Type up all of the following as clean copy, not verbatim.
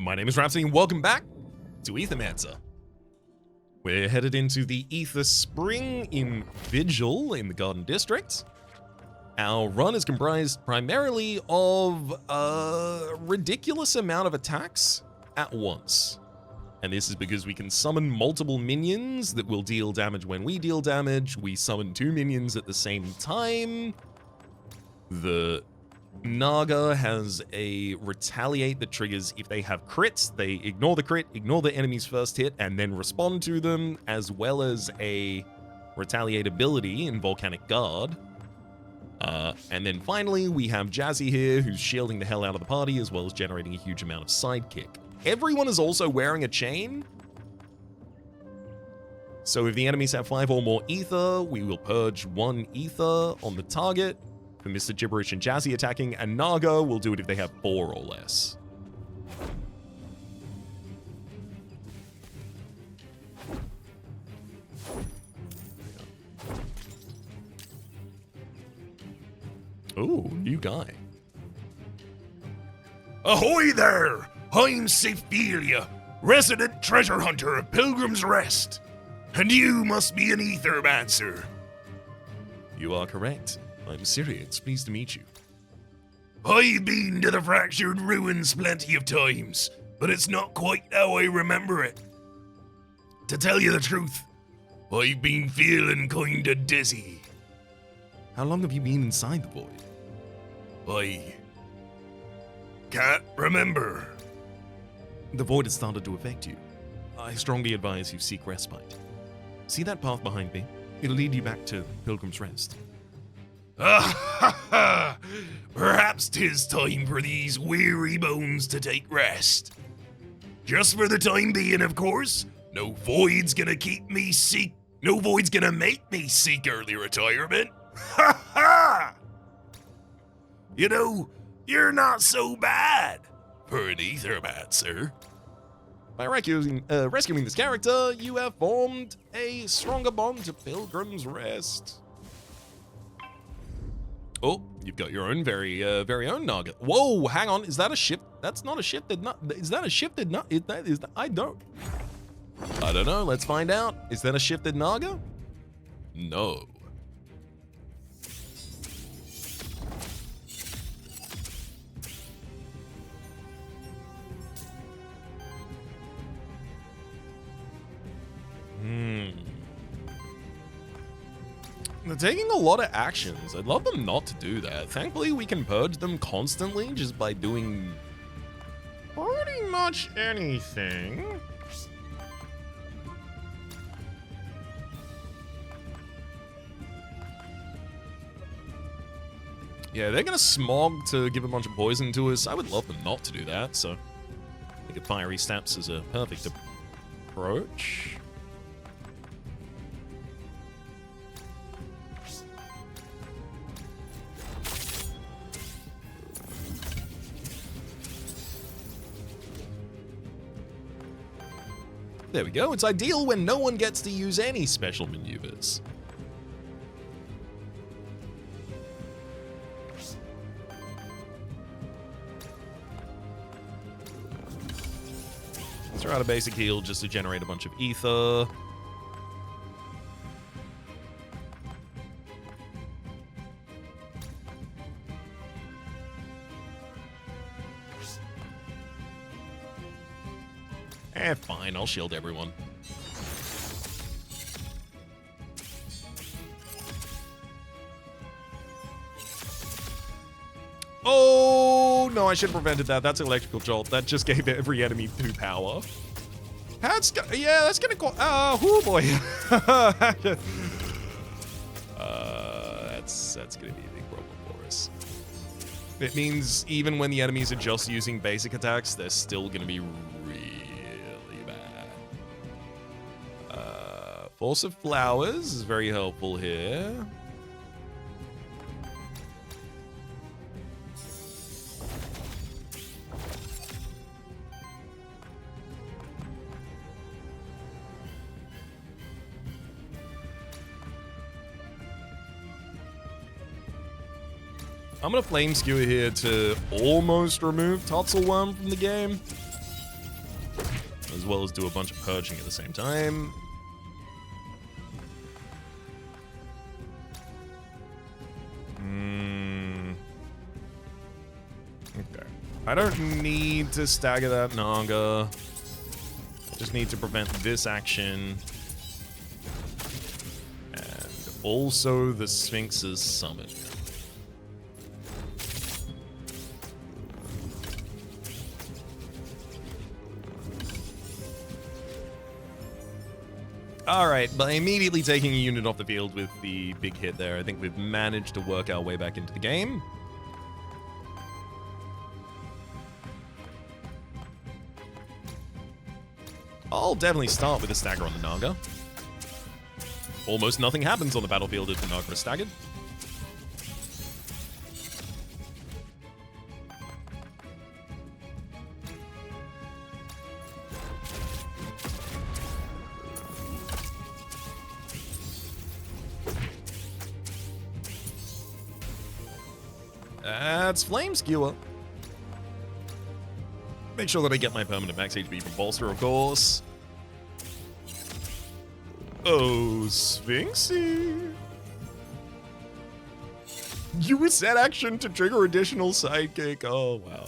My name is Rhapsody and welcome back to Aethermancer. We're headed into the Aether Spring in Vigil in the Garden District. Our run is comprised primarily of a ridiculous amount of attacks at once. And this is because we can summon multiple minions that will deal damage when we deal damage. We summon 2 minions at the same time. The Naga has a retaliate that triggers if they have crits. They ignore the crit, ignore the enemy's first hit, and then respond to them, as well as a retaliate ability in Volcanic Guard. And then finally, we have Jazzy here, who's shielding the hell out of the party, as well as generating a huge amount of sidekick. Everyone is also wearing a chain. So if the enemies have 5 or more ether, we will purge 1 ether on the target. For Mr. Gibberish and Jazzy attacking, and Naga will do it if they have 4 or less. Oh, new guy. Ahoy there! I'm Safilia, resident treasure hunter of Pilgrim's Rest. And you must be an Aethermancer. You are correct. I'm Sirius, pleased to meet you. I've been to the Fractured Ruins plenty of times, but it's not quite how I remember it. To tell you the truth, I've been feeling kinda dizzy. How long have you been inside the void? I can't remember. The void has started to affect you. I strongly advise you seek respite. See that path behind me? It'll lead you back to Pilgrim's Rest. Perhaps 'tis time for these weary bones to take rest. Just for the time being, of course. No void's gonna make me seek early retirement. Ha ha! You know, you're not so bad for an Aethermancer. By rescuing this character, you have formed a stronger bond to Pilgrim's Rest. Oh, you've got your own very own Naga. Whoa, hang on, is that a ship? That's not a shifted nut. Is that a shifted nut? I don't know, let's find out. Is that a shifted Naga? No. They're taking a lot of actions. I'd love them not to do that. Thankfully, we can purge them constantly just by doing pretty much anything. Yeah, they're gonna smog to give a bunch of poison to us. I would love them not to do that, so I think a fiery steps is a perfect approach. There we go. It's ideal when no one gets to use any special maneuvers. Let's throw out a basic heal just to generate a bunch of ether. Fine, I'll shield everyone. Oh, no, I should have prevented that. That's electrical jolt. That just gave every enemy 2 power. That's gonna go. Oh boy. That's gonna be a big problem for us. It means even when the enemies are just using basic attacks, they're still gonna be Force of Flowers is very helpful here. I'm gonna Flame Skewer here to almost remove Tutzelworm from the game. as well as do a bunch of purging at the same time. Okay. I don't need to stagger that Naga. I just need to prevent this action. And also the Sphinx's summon. Alright, by immediately taking a unit off the field with the big hit there, I think we've managed to work our way back into the game. I'll definitely start with a stagger on the Naga. Almost nothing happens on the battlefield if the Naga is staggered. That's Flame Skewer. Make sure that I get my permanent max HP from Bolster, of course. Oh, Sphinxy. You would set action to trigger additional sidekick. Oh, wow.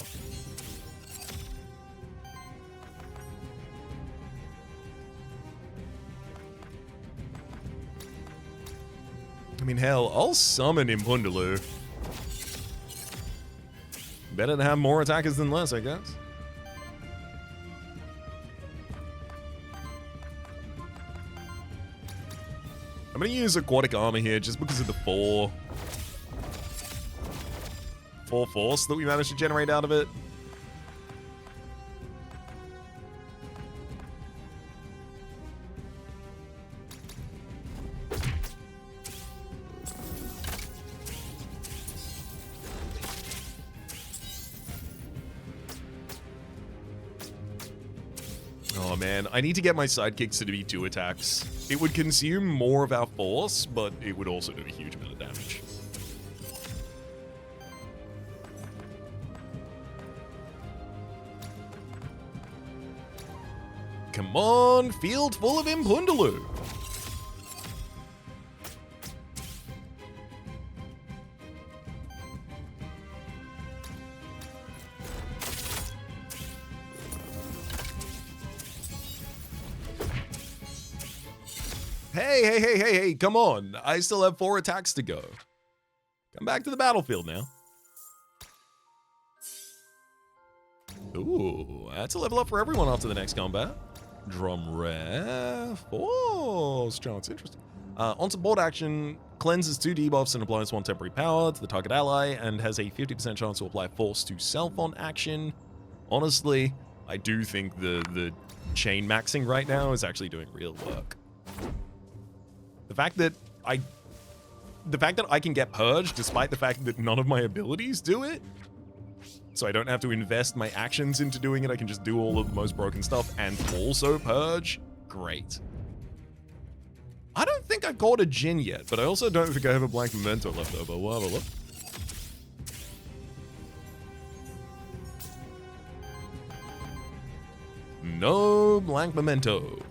I mean, hell, I'll summon Impundulu. Better to have more attackers than less, I guess. I'm going to use Aquatic Armor here just because of the 4 force that we managed to generate out of it. Oh man, I need to get my sidekicks to be 2 attacks. It would consume more of our force, but it would also do a huge amount of damage. Come on, field full of Impundulu. Hey, come on. I still have 4 attacks to go. Come back to the battlefield now. Ooh, that's a level up for everyone after the next combat. Drum ref. Oh, chance, interesting. On support action, cleanses 2 debuffs and applies 1 temporary power to the target ally and has a 50% chance to apply force to self on action. Honestly, I do think the chain maxing right now is actually doing real work. The fact that I can get purged despite the fact that none of my abilities do it, so I don't have to invest my actions into doing it, I can just do all of the most broken stuff and also purge, great. I don't think I've caught a Jin yet, but I also don't think I have a blank memento left over. We'll have a look. No blank memento.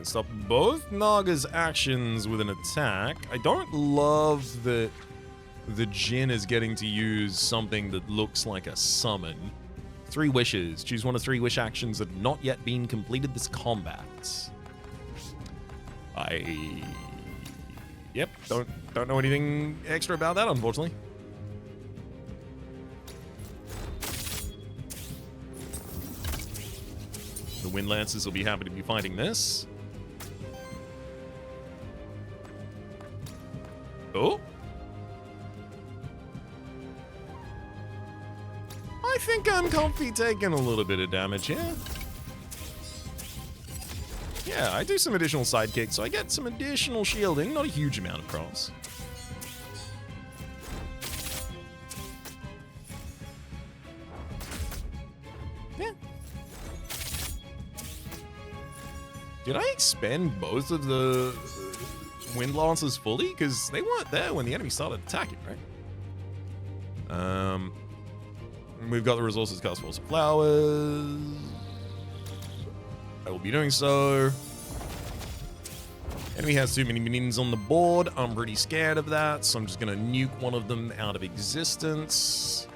Stop both Naga's actions with an attack. I don't love that the Jin is getting to use something that looks like a summon. 3 wishes. Choose one of 3 wish actions that have not yet been completed this combat. Yep, don't know anything extra about that, unfortunately. The Wind Lancers will be happy to be fighting this. Oh. I think I'm comfy taking a little bit of damage here. Yeah, I do some additional sidekicks, so I get some additional shielding, not a huge amount of cross. Did I expend both of the Wind Lancers fully? Because they weren't there when the enemy started attacking, right? We've got the resources cast Force of Flowers. I will be doing so. Enemy has too many minions on the board. I'm pretty scared of that, so I'm just going to nuke one of them out of existence.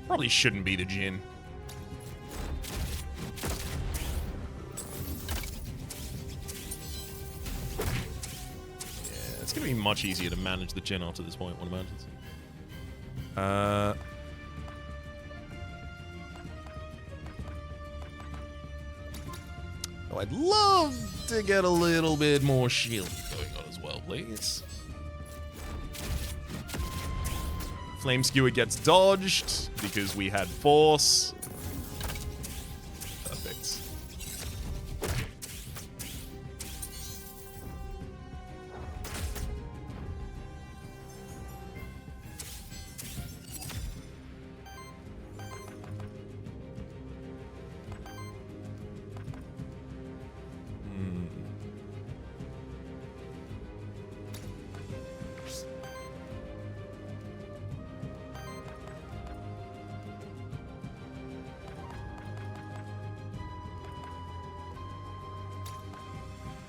Probably shouldn't be the Jhin. Yeah, it's going to be much easier to manage the Jhin after this point, one imagines. I'd love to get a little bit more shield going on as well, please. Flame Skewer gets dodged because we had Force. Perfect.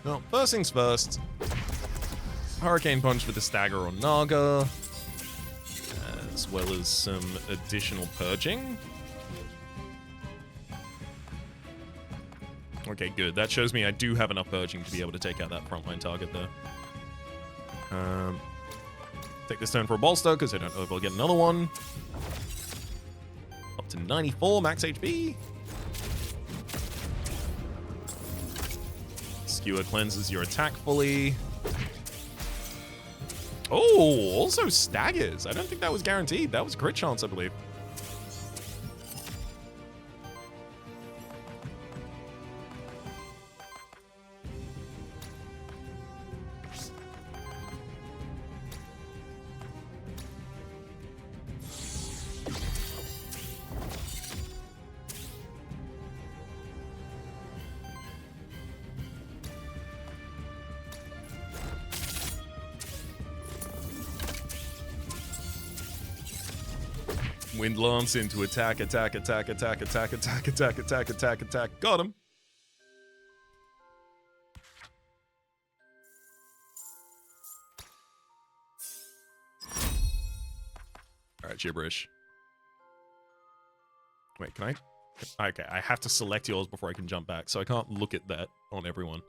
Well, first things first. Hurricane Punch with the Stagger on Naga, as well as some additional purging. Okay, good. That shows me I do have enough purging to be able to take out that frontline target there. Take this turn for a bolster, because I don't know if I'll get another one. Up to 94 max HP. Skewer cleanses your attack fully. Oh, also staggers. I don't think that was guaranteed. That was crit chance, I believe. Wind Lance into attack. Got him. Alright, gibberish. Wait, can I? Okay, I have to select yours before I can jump back, so I can't look at that on everyone.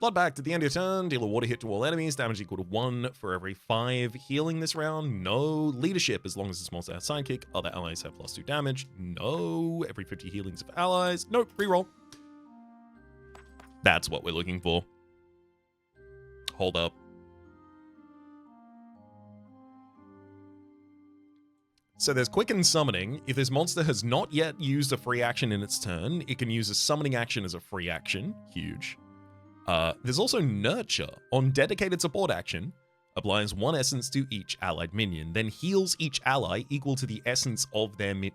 Bloodback, at the end of your turn, deal a water hit to all enemies, damage equal to 1 for every 5 healing this round. No. Leadership, as long as it's monster has sidekick. Other allies have +2 damage. No. Every 50 healings of allies. Nope, reroll. That's what we're looking for. Hold up. So there's Quicken Summoning. If this monster has not yet used a free action in its turn, it can use a summoning action as a free action. Huge. There's also Nurture. On dedicated support action, applies 1 essence to each allied minion, then heals each ally equal to the essence of their no,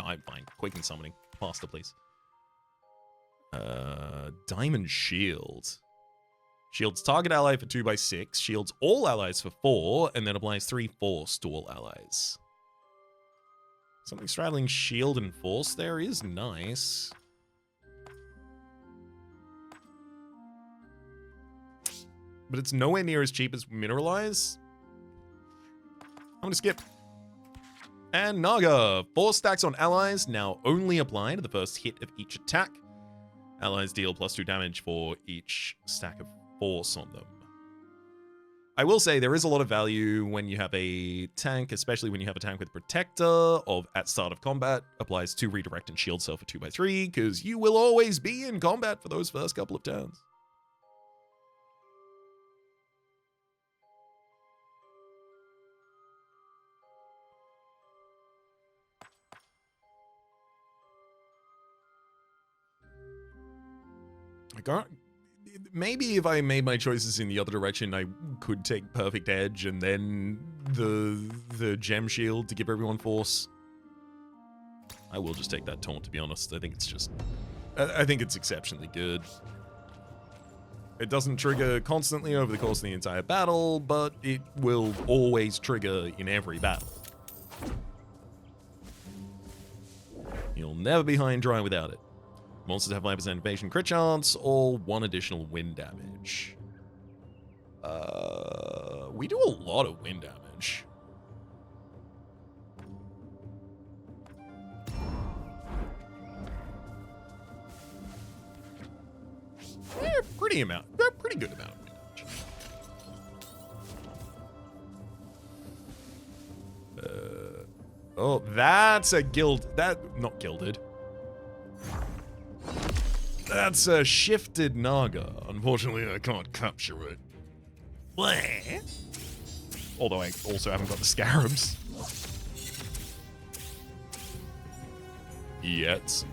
I'm fine. Quicken Summoning. Faster, please. Diamond Shield. Shields target ally for 2/6, shields all allies for 4, and then applies 3 force to all allies. Something straddling shield and force there is nice. But it's nowhere near as cheap as Mineralize. I'm gonna skip. And Naga. 4 stacks on allies, now only apply to the first hit of each attack. Allies deal +2 damage for each stack of force on them. I will say there is a lot of value when you have a tank, especially when you have a tank with Protector of at start of combat, applies 2 redirect and shield cell for 2/3, because you will always be in combat for those first couple of turns. Maybe if I made my choices in the other direction, I could take Perfect Edge and then the Gem Shield to give everyone force. I will just take that taunt, to be honest. I think it's just... I think it's exceptionally good. It doesn't trigger constantly over the course of the entire battle, but it will always trigger in every battle. You'll never be high and dry without it. Monsters have 5% evasion crit chance or 1 additional wind damage. We do a lot of wind damage. They're pretty good amount of wind damage. Oh, that's a not gilded. That's a shifted Naga. Unfortunately, I can't capture it. Bleh. Although I also haven't got the scarabs. Yet.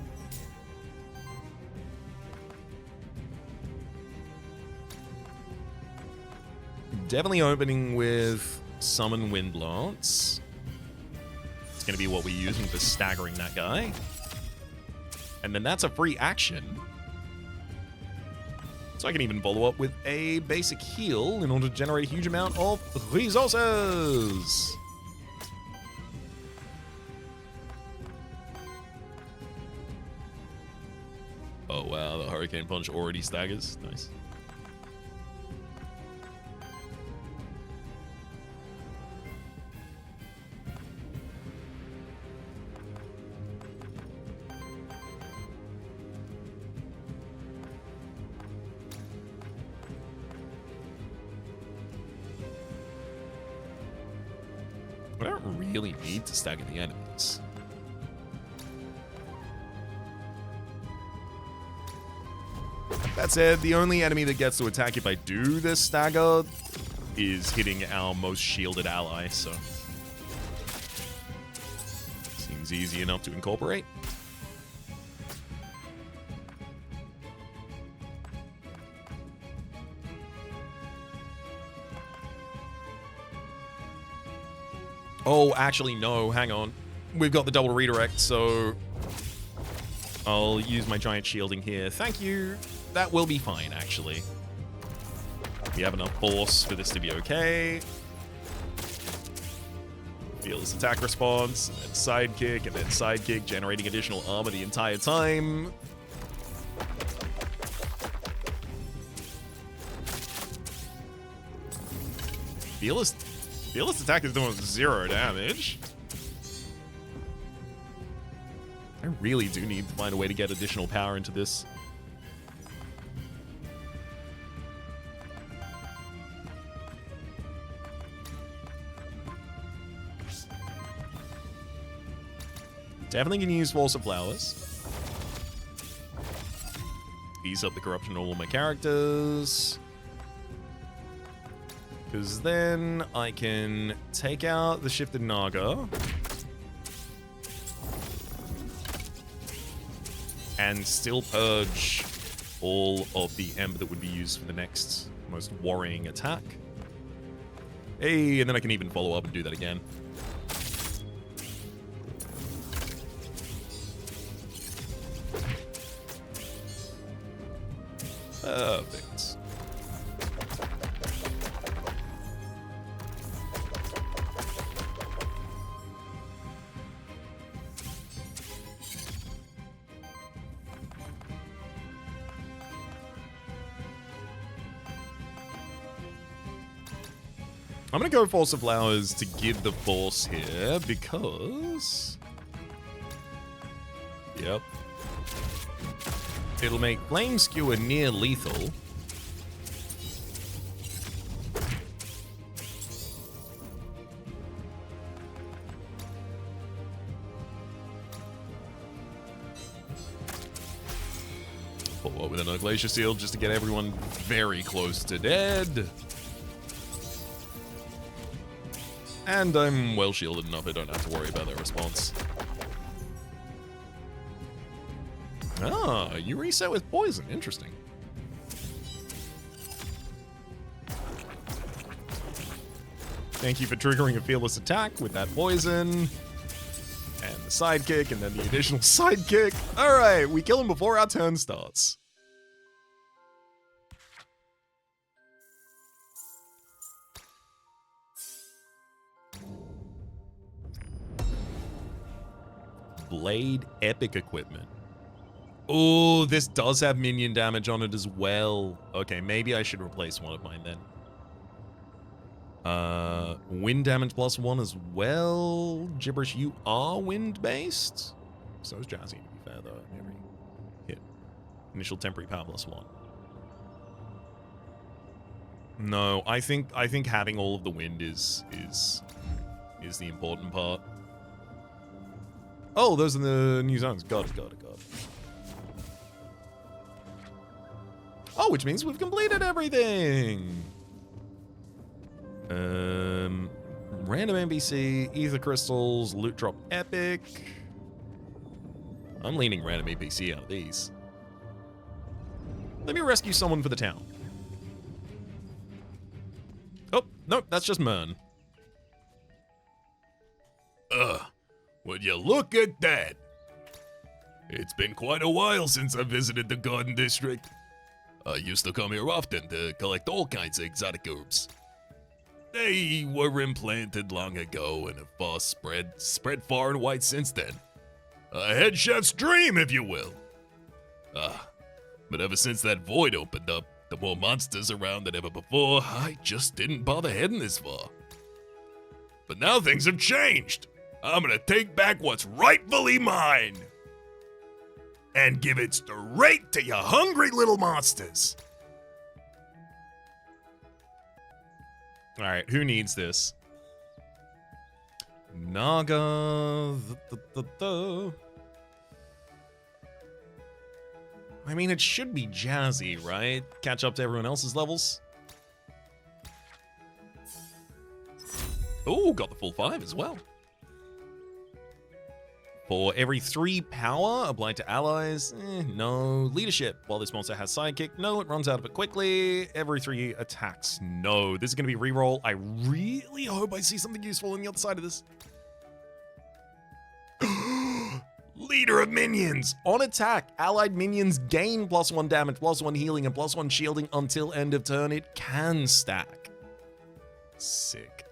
Definitely opening with Summon Windlance. It's going to be what we're using for staggering that guy. And then that's a free action. So I can even follow up with a basic heal in order to generate a huge amount of resources. Oh wow, the Hurricane Punch already staggers. Nice. I don't really need to stagger the enemies. That said, the only enemy that gets to attack if I do this stagger is hitting our most shielded ally, so... seems easy enough to incorporate. Oh, actually, no, hang on. We've got the double redirect, so I'll use my giant shielding here. Thank you. That will be fine, actually. We have enough force for this to be okay. Feel this attack response, and then sidekick, generating additional armor the entire time. Fearless attack is doing 0 damage. I really do need to find a way to get additional power into this. Definitely can use Force of Flowers. Ease up the corruption of all my characters. Because then I can take out the Shifted Naga. And still purge all of the Ember that would be used for the next most worrying attack. Hey, and then I can even follow up and do that again. Perfect. I'm gonna go Force of Flowers to give the force here because... Yep. It'll make Flame Skewer near lethal. Follow up with another Glacier Seal just to get everyone very close to dead. And I'm well shielded enough I don't have to worry about their response. Ah, you reset with poison. Interesting. Thank you for triggering a fearless attack with that poison. And the sidekick, and then the additional sidekick. All right, we kill him before our turn starts. Blade epic equipment. Oh, this does have minion damage on it as well. Okay, maybe I should replace one of mine then. Wind damage +1 as well. Gibberish, you are wind-based? So is Jazzy, to be fair, though. Every hit. Initial temporary power +1. No, I think having all of the wind is the important part. Oh, those are the new zones. Got it. Oh, which means we've completed everything. Random NPC, ether crystals, loot drop epic. I'm leaning random NPC out of these. Let me rescue someone for the town. Oh, nope, that's just Mern. Would you look at that? It's been quite a while since I visited the Garden District. I used to come here often to collect all kinds of exotic herbs. They were implanted long ago and have spread far and wide since then. A head chef's dream, if you will. But ever since that void opened up, the more monsters around than ever before, I just didn't bother heading this far. But now things have changed. I'm gonna take back what's rightfully mine. And give it straight to your hungry little monsters. All right, who needs this? Naga. I mean, it should be Jazzy, right? Catch up to everyone else's levels. Oh, got the full 5 as well. For every 3 power applied to allies, no. Leadership, while this monster has sidekick, no, it runs out of it quickly. Every 3 attacks, no. This is going to be reroll. I really hope I see something useful on the other side of this. Leader of minions. On attack, allied minions gain +1 damage, +1 healing, and +1 shielding until end of turn. It can stack. Sick.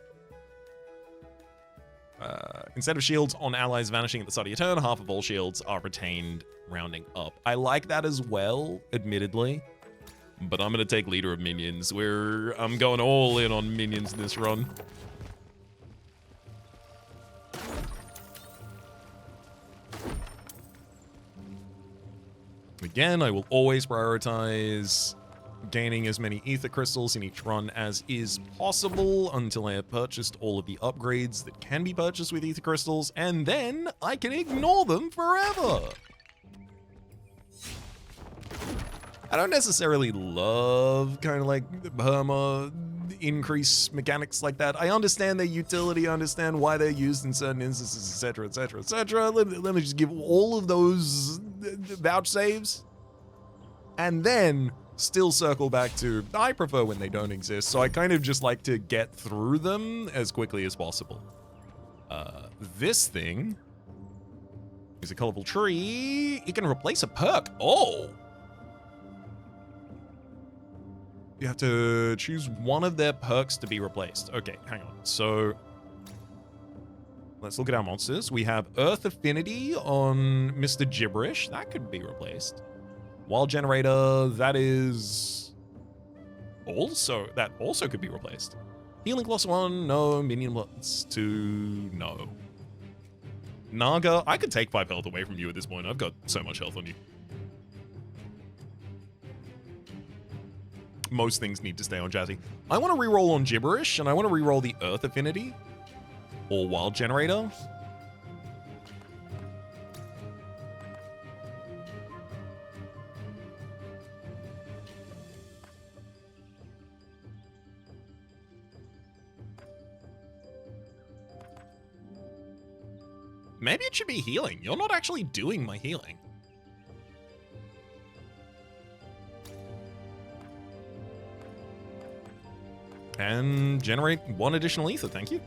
Instead of shields on allies vanishing at the start of your turn, half of all shields are retained, rounding up. I like that as well, admittedly. But I'm going to take Leader of Minions. I'm going all in on minions in this run. Again, I will always prioritize gaining as many ether crystals in each run as is possible until I have purchased all of the upgrades that can be purchased with ether crystals, and then I can ignore them forever. I don't necessarily love kind of like perma increase mechanics like that. I understand their utility, I understand why they're used in certain instances, etc, etc, etc. Let me just give all of those vouch saves, and then still circle back to, I prefer when they don't exist, so I kind of just like to get through them as quickly as possible. This thing is a colorful tree. It can replace a perk. Oh! You have to choose one of their perks to be replaced. Okay, hang on. So let's look at our monsters. We have Earth Affinity on Mr. Gibberish. That could be replaced. Wild Generator, that also could be replaced. Healing +1, no. Minion +2, no. Naga, I could take 5 health away from you at this point. I've got so much health on you. Most things need to stay on Jazzy. I want to reroll on Gibberish, and I want to reroll the Earth Affinity or Wild Generator. Maybe it should be healing. You're not actually doing my healing. And generate 1 additional ether, thank you.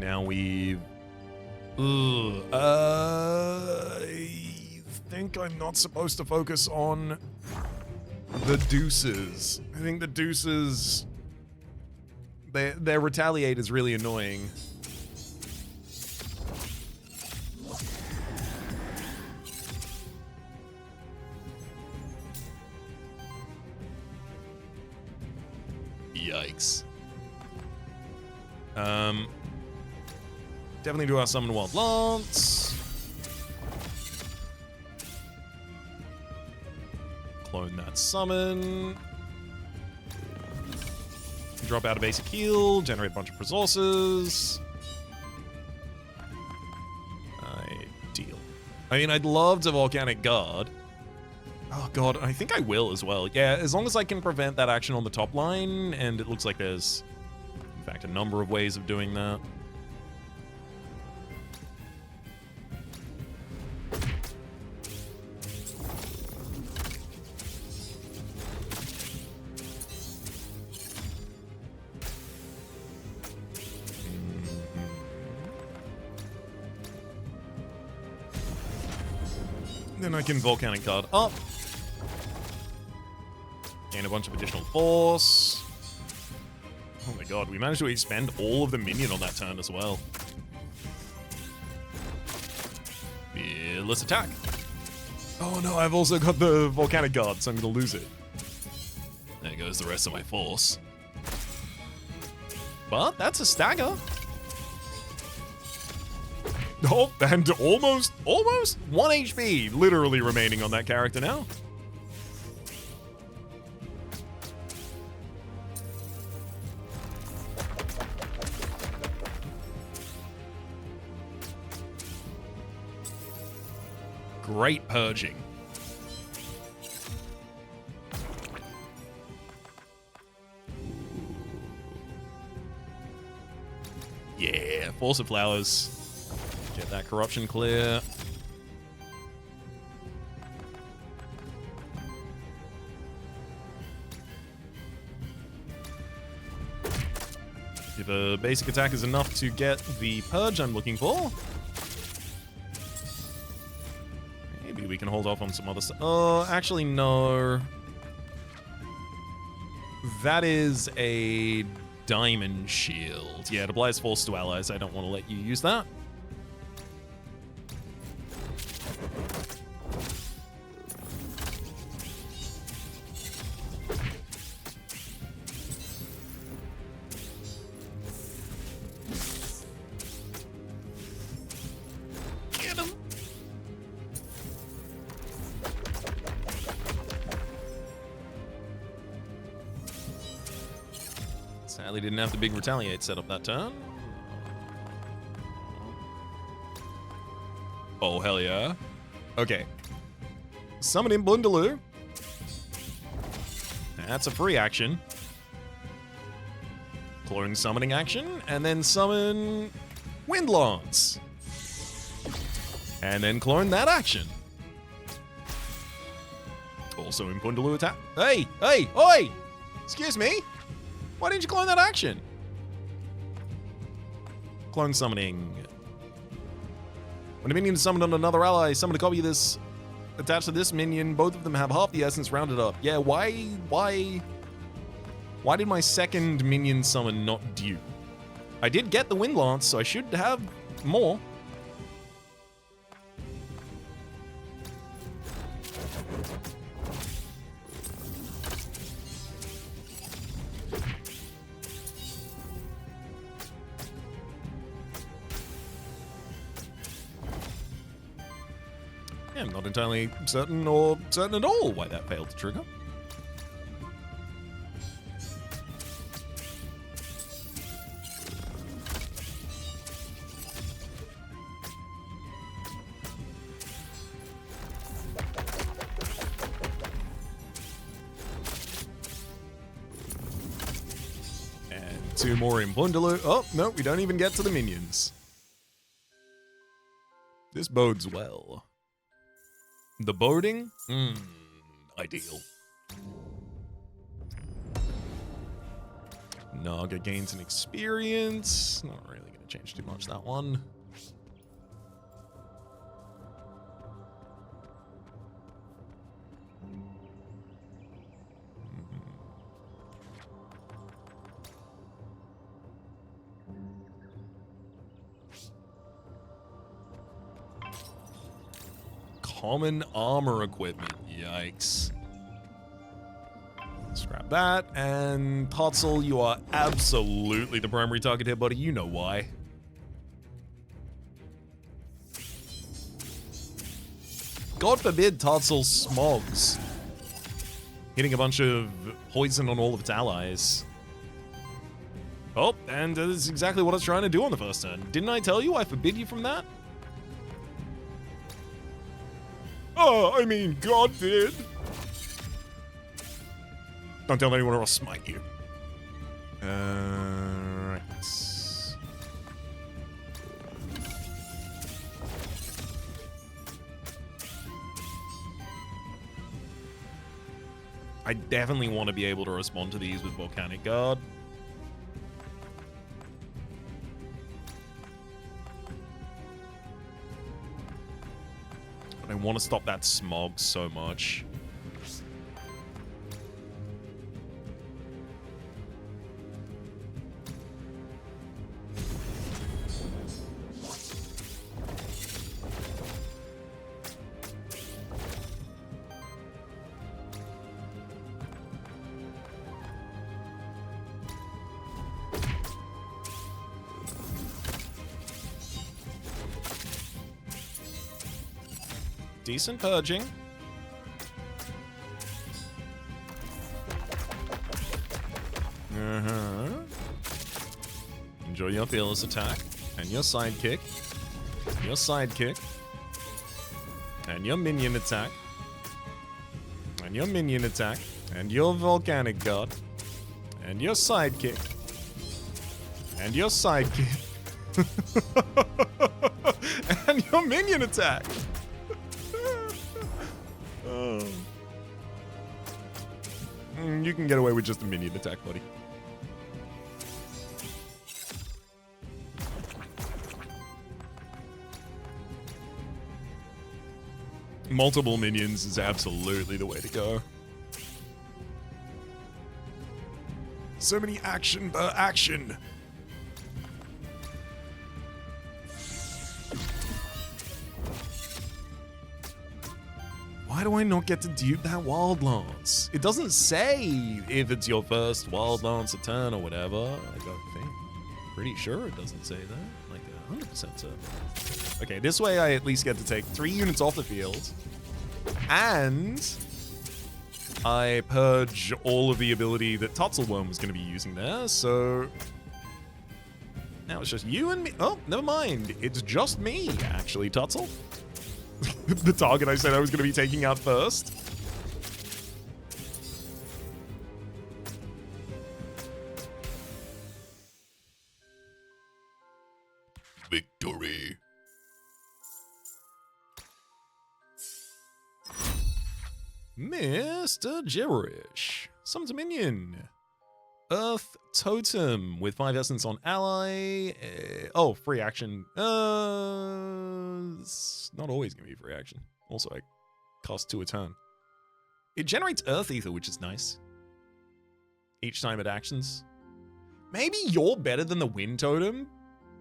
now we've... I think I'm not supposed to focus on the deuces. I think the deuces... Their retaliate is really annoying. Yikes. Definitely do our summon Wild Lance. Clone that summon. Drop out a basic heal, generate a bunch of resources. Ideal. I mean, I'd love to Volcanic Guard. Oh god, I think I will as well. Yeah, as long as I can prevent that action on the top line, and it looks like there's, in fact, a number of ways of doing that. Then I can Volcanic Guard up. Gain a bunch of additional force. Oh my god, we managed to expend all of the minion on that turn as well. Fearless attack. Oh no, I've also got the Volcanic Guard, so I'm gonna lose it. There goes the rest of my force. But that's a stagger. Oh, and almost 1 HP literally remaining on that character now. Great purging. Yeah, Force of Flowers. Get that corruption clear. If a basic attack is enough to get the purge I'm looking for, maybe we can hold off on some other stuff. Oh, actually, no. That is a diamond shield. Yeah, it applies force to allies. I don't want to let you use that. Sadly didn't have the big retaliate set up that turn. Oh, hell yeah. Okay. Summon Impundulu. That's a free action. Clone summoning action, and then summon Wind Lance. And then clone that action. Also Impundulu attack. Hey, hey, oi! Excuse me? Why didn't you clone that action? Clone summoning. When a minion is summoned on another ally, summon a copy of this attached to this minion. Both of them have half the essence rounded up. Yeah, why did my second minion summon not due? I did get the Wind Lance, so I should have more. Yeah, I'm not entirely certain or certain at all why that failed to trigger. And 2 more Impundulu. Oh, no, we don't even get to the minions. This bodes well. The boarding? Ideal. Naga gains an experience. Not really going to change too much, that one. Common armor equipment. Yikes. Scrap that. And Potzel, you are absolutely the primary target here, buddy. You know why. God forbid Totzel smogs. Hitting a bunch of poison on all of its allies. Oh, and this is exactly what I was trying to do on the first turn. Didn't I tell you I forbid you from that? Oh, I mean, God did. Don't tell anyone or I'll smite you. Right. I definitely want to be able to respond to these with Volcanic Guard. But I want to stop that smog so much. Decent purging. Enjoy your fearless attack. And your sidekick. Your sidekick. And your minion attack. And your minion attack. And your volcanic guard. And your sidekick. And your sidekick. And your minion attack. You can get away with just a minion attack, buddy. Multiple minions is absolutely the way to go. So many action per action. Why do I not get to dupe that Wild Lance? It doesn't say if it's your first Wild Lance a turn or whatever. I don't think. Pretty sure it doesn't say that. Like 100% certain. Okay, this way I at least get to take 3 units off the field. And I purge all of the ability that Totzelworm was going to be using there, so now it's just you and me. Oh, never mind. It's just me, actually, Totzel. The target I said I was going to be taking out first. Victory. Mr. Gibberish. Summons a minion. Earth Totem with 5 essence on ally. Oh, free action. It's not always going to be free action. Also, I cost 2 a turn. It generates Earth Ether, which is nice. Each time it actions. Maybe you're better than the Wind Totem.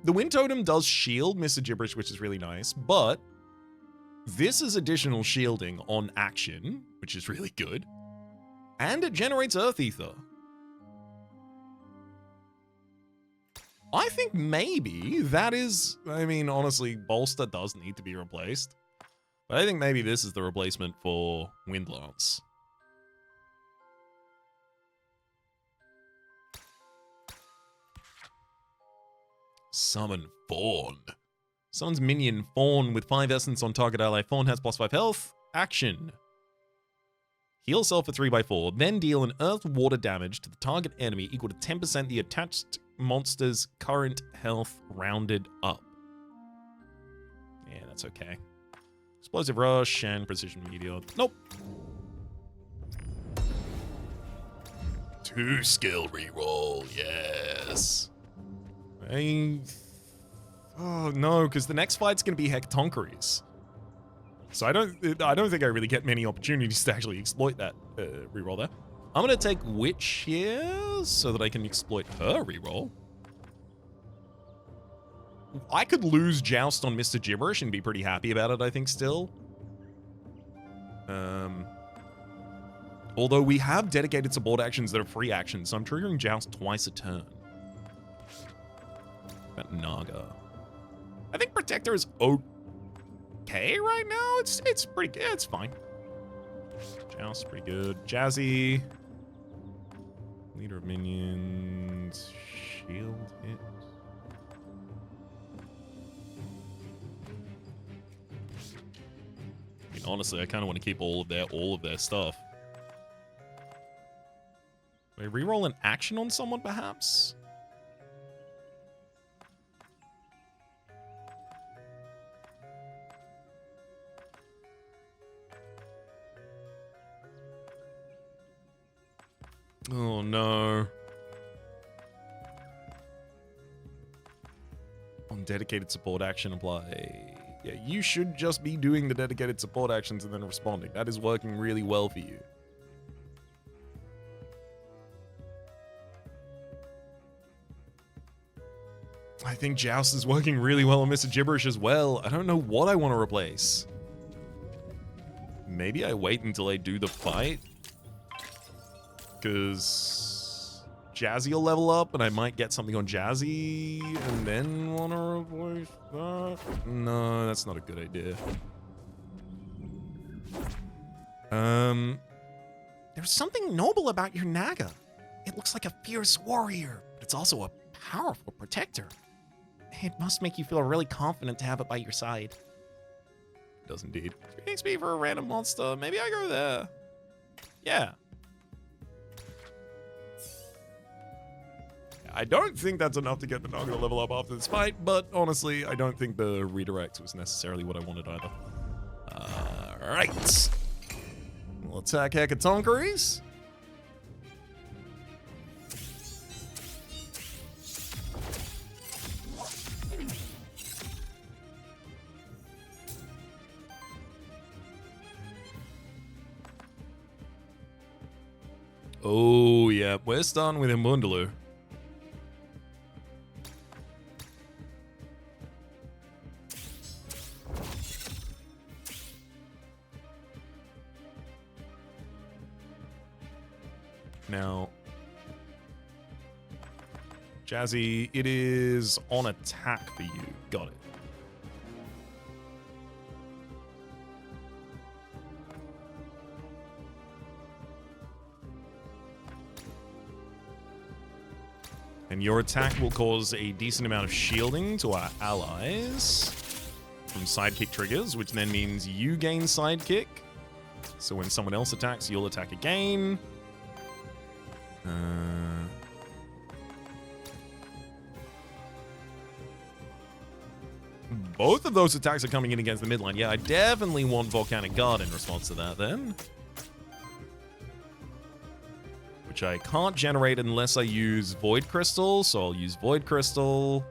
The Wind Totem does shield Mr. Gibberish, which is really nice, but this is additional shielding on action, which is really good. And it generates Earth Ether. I think maybe that is, I mean, honestly, Bolster does need to be replaced. But I think maybe this is the replacement for Windlance. Summon Fawn. Summons minion Fawn with 5 essence on target ally. Fawn has +5 health. Action. Heal self for 3/4. Then deal an earth water damage to the target enemy equal to 10% the attached monster's current health rounded up. Yeah, that's okay. Explosive Rush and Precision Meteor. Nope. 2-skill reroll, yes. Oh no, because the next fight's gonna be Hecatonkries. So I don't think I really get many opportunities to actually exploit that reroll there. I'm gonna take Witch here so that I can exploit her reroll. I could lose Joust on Mr. Gibberish and be pretty happy about it, I think, still. Although we have dedicated support actions that are free actions, so I'm triggering Joust twice a turn. That Naga. I think Protector is okay right now. It's pretty good. It's fine. Joust, pretty good. Jazzy. Leader of Minions. Shield hit. I mean, honestly, I kind of want to keep all of their stuff. Wait, reroll an action on someone, perhaps? Oh, no. On dedicated support action apply. Yeah, you should just be doing the dedicated support actions and then responding. That is working really well for you. I think Joust is working really well on Mr. Gibberish as well. I don't know what I want to replace. Maybe I wait until I do the fight. Because Jazzy will level up and I might get something on Jazzy and then want to replace that. No, that's not a good idea. There's something noble about your Naga. It looks like a fierce warrior, but it's also a powerful protector. It must make you feel really confident to have it by your side. It does indeed. 3 XP for a random monster. Maybe I go there. Yeah. I don't think that's enough to get the Naga to level up after this fight, but honestly, I don't think the redirect was necessarily what I wanted either. Alright. We'll attack Hecatonkries. Oh, yeah. We're starting with Impundulu. Now, Jazzy, it is on attack for you. Got it. And your attack will cause a decent amount of shielding to our allies from sidekick triggers, which then means you gain sidekick. So when someone else attacks, you'll attack again. Both of those attacks are coming in against the midline. Yeah, I definitely want Volcanic Guard in response to that then. Which I can't generate unless I use Void Crystal, so I'll use Void Crystal.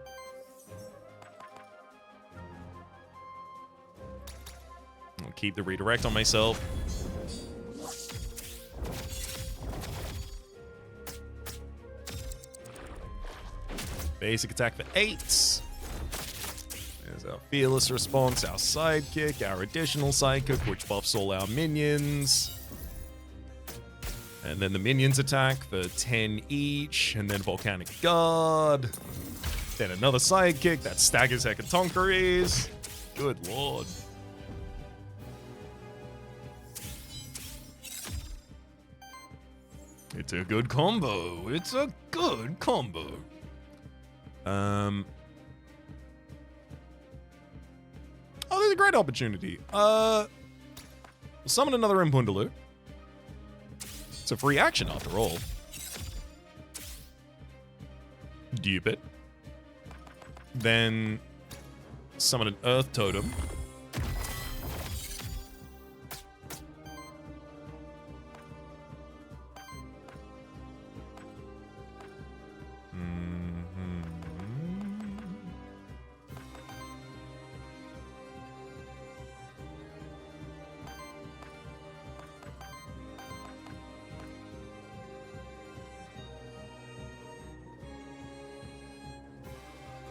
I'll keep the redirect on myself. Basic attack for 8. There's our Fearless response, our sidekick, our additional sidekick, which buffs all our minions. And then the minions attack for 10 each, and then Volcanic Guard. Then another sidekick that staggers Hecatonkries. Good lord. It's a good combo. It's a good combo. Oh, there's a great opportunity. Summon another Impundulu. It's a free action after all. Dupe it. Then summon an Earth Totem.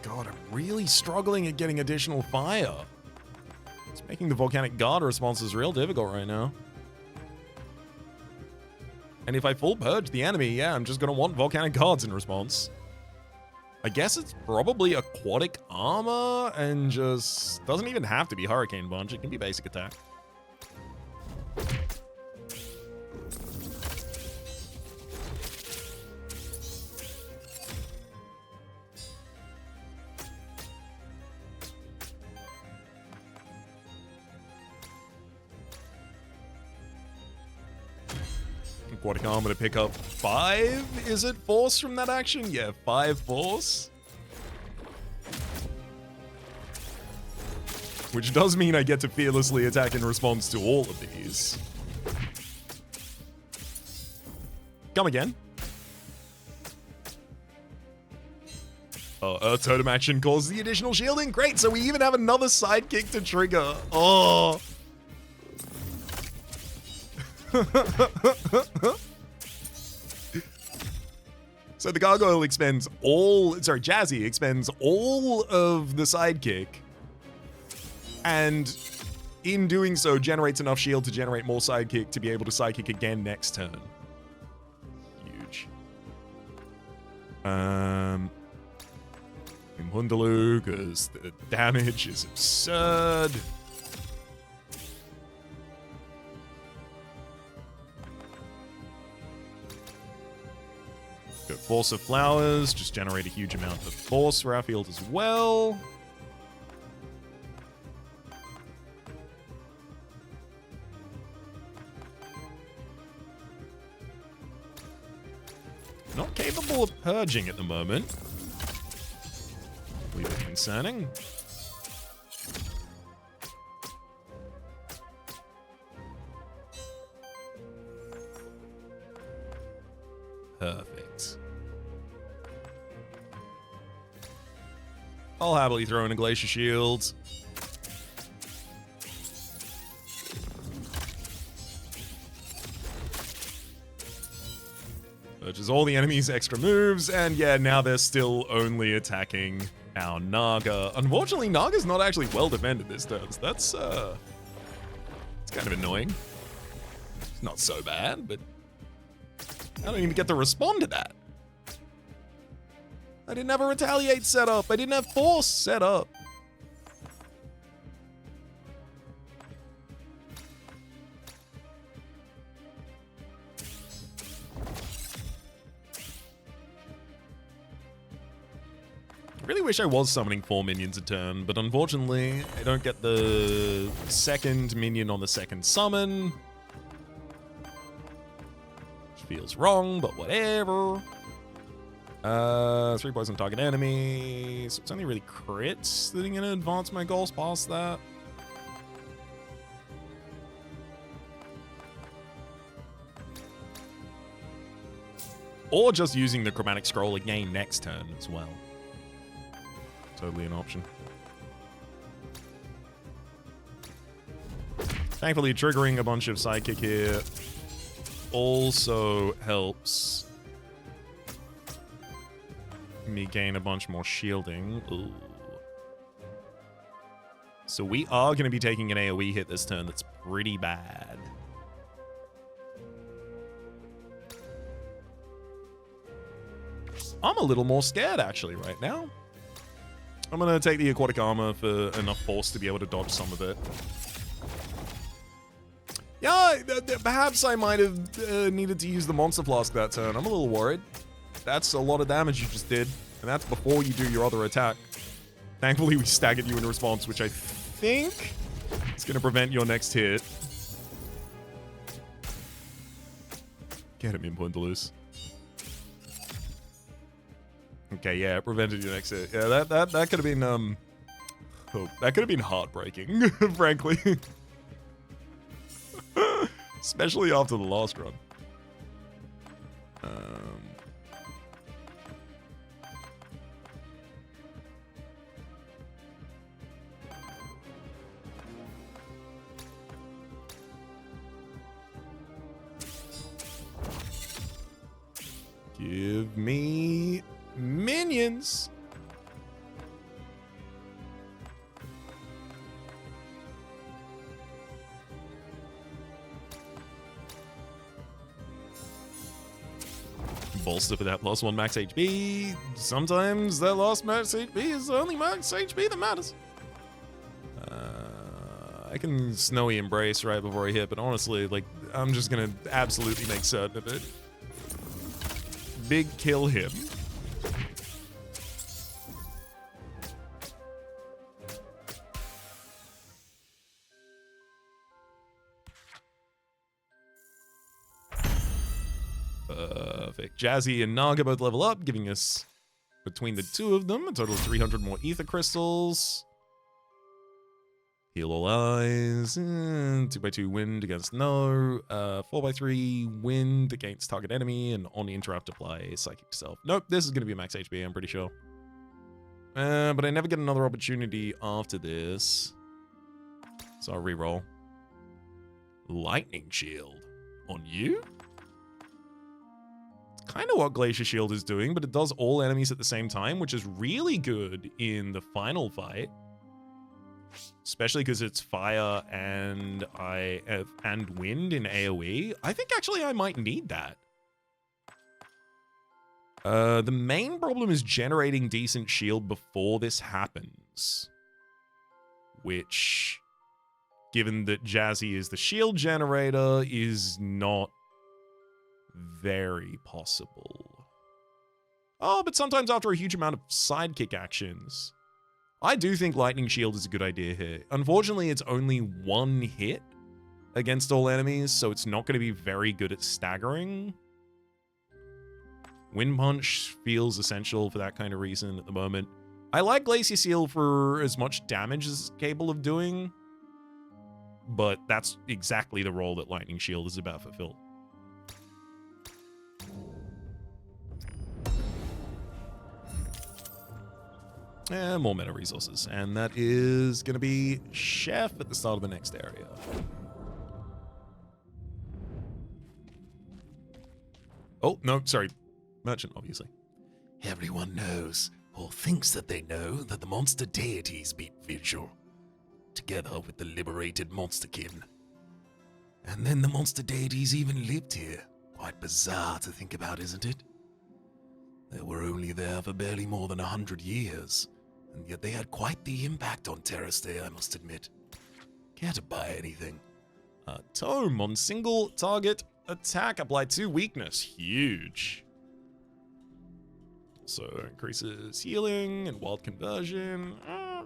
God, I'm really struggling at getting additional fire. It's making the volcanic guard responses real difficult right now. And if I full purge the enemy, yeah, I'm just gonna want volcanic guards in response. I guess it's probably aquatic armor and just doesn't even have to be hurricane punch. It can be basic attack. Aquatic armor to pick up 5? Is it force from that action? Yeah, 5 force. Which does mean I get to fearlessly attack in response to all of these. Come again. Oh, Earth Totem action causes the additional shielding. Great, so we even have another sidekick to trigger. Oh. So the gargoyle expends all, sorry, Jazzy expends all of the sidekick, and in doing so generates enough shield to generate more sidekick to be able to sidekick again next turn. Huge. Impundulu, because the damage is absurd. Go Force of Flowers, just generate a huge amount of force for our field as well. Not capable of purging at the moment. A little bit concerning. Perfect. I'll happily throw in a Glacier Shield. Purges all the enemies' extra moves, and yeah, now they're still only attacking our Naga. Unfortunately, Naga's not actually well defended this turn, so that's it's kind of annoying. It's not so bad, but I don't even get to respond to that. I didn't have a retaliate set up. I didn't have force set up. I really wish I was summoning 4 minions a turn, but unfortunately, I don't get the second minion on the second summon. Which feels wrong, but whatever. 3 poison target enemy. So it's only really crits that are gonna advance my goals past that. Or just using the chromatic scroll again next turn as well. Totally an option. Thankfully, triggering a bunch of sidekick here also helps me gain a bunch more shielding. Ooh. So we are going to be taking an AoE hit this turn that's pretty bad. I'm a little more scared actually right now. I'm going to take the aquatic armor for enough force to be able to dodge some of it. Yeah, perhaps I might have needed to use the Monster Flask that turn. I'm a little worried. That's a lot of damage you just did, and that's before you do your other attack. Thankfully, we staggered you in response, which I think is going to prevent your next hit. Get him, Impundulu. Okay, yeah, it prevented your next hit. Yeah, that could have been that could have been heartbreaking, frankly. Especially after the last run. Give me minions. bolster for that +1 max HP. Sometimes that last max HP is the only max HP that matters. I can Snowy Embrace right before I hit, but honestly, like, I'm just gonna absolutely make certain of it. Big kill him. Perfect. Jazzy and Naga both level up, giving us, between the two of them, a total of 300 more ether crystals. Heal all eyes. 2x2 wind against no. 4x3 wind against target enemy. And on the interrupt, apply psychic to self. Nope, this is going to be max HP, I'm pretty sure. But I never get another opportunity after this. So I'll reroll. Lightning Shield. On you? It's kind of what Glacier Shield is doing, but it does all enemies at the same time, which is really good in the final fight. Especially because it's fire and wind in AoE. I think actually I might need that. The main problem is generating decent shield before this happens. Which, given that Jazzy is the shield generator, is not very possible. Oh, but sometimes after a huge amount of sidekick actions. I do think Lightning Shield is a good idea here. Unfortunately, it's only one hit against all enemies, so it's not going to be very good at staggering. Wind Punch feels essential for that kind of reason at the moment. I like Glacier Seal for as much damage as it's capable of doing, but that's exactly the role that Lightning Shield is about to fulfill. And more meta resources. And that is going to be Chef at the start of the next area. Oh, no, sorry. Merchant, obviously. Everyone knows, or thinks that they know, that the monster deities beat Vigil, together with the liberated monsterkin. And then the monster deities even lived here. Quite bizarre to think about, isn't it? They were only there for barely more than 100 years, and yet they had quite the impact on Terrastay, I must admit. Care to buy anything? Tome on single target attack, apply 2 weakness. Huge. So increases healing and wild conversion.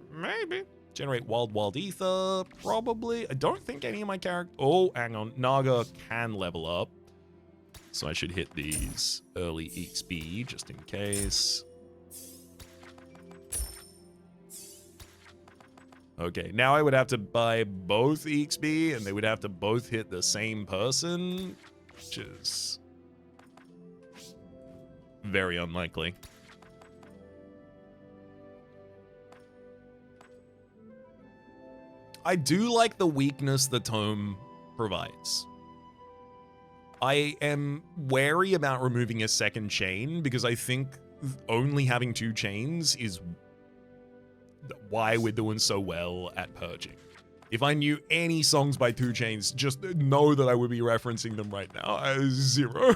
Maybe. Generate wild ether, probably. I don't think any of my characters... Oh, hang on. Naga can level up. So I should hit these early XP just in case. Okay, now I would have to buy both XP and they would have to both hit the same person, which is very unlikely. I do like the weakness the tome provides. I am wary about removing a second chain because I think only having 2 chains is why we're doing so well at purging. If I knew any songs by 2 Chainz, just know that I would be referencing them right now. 0.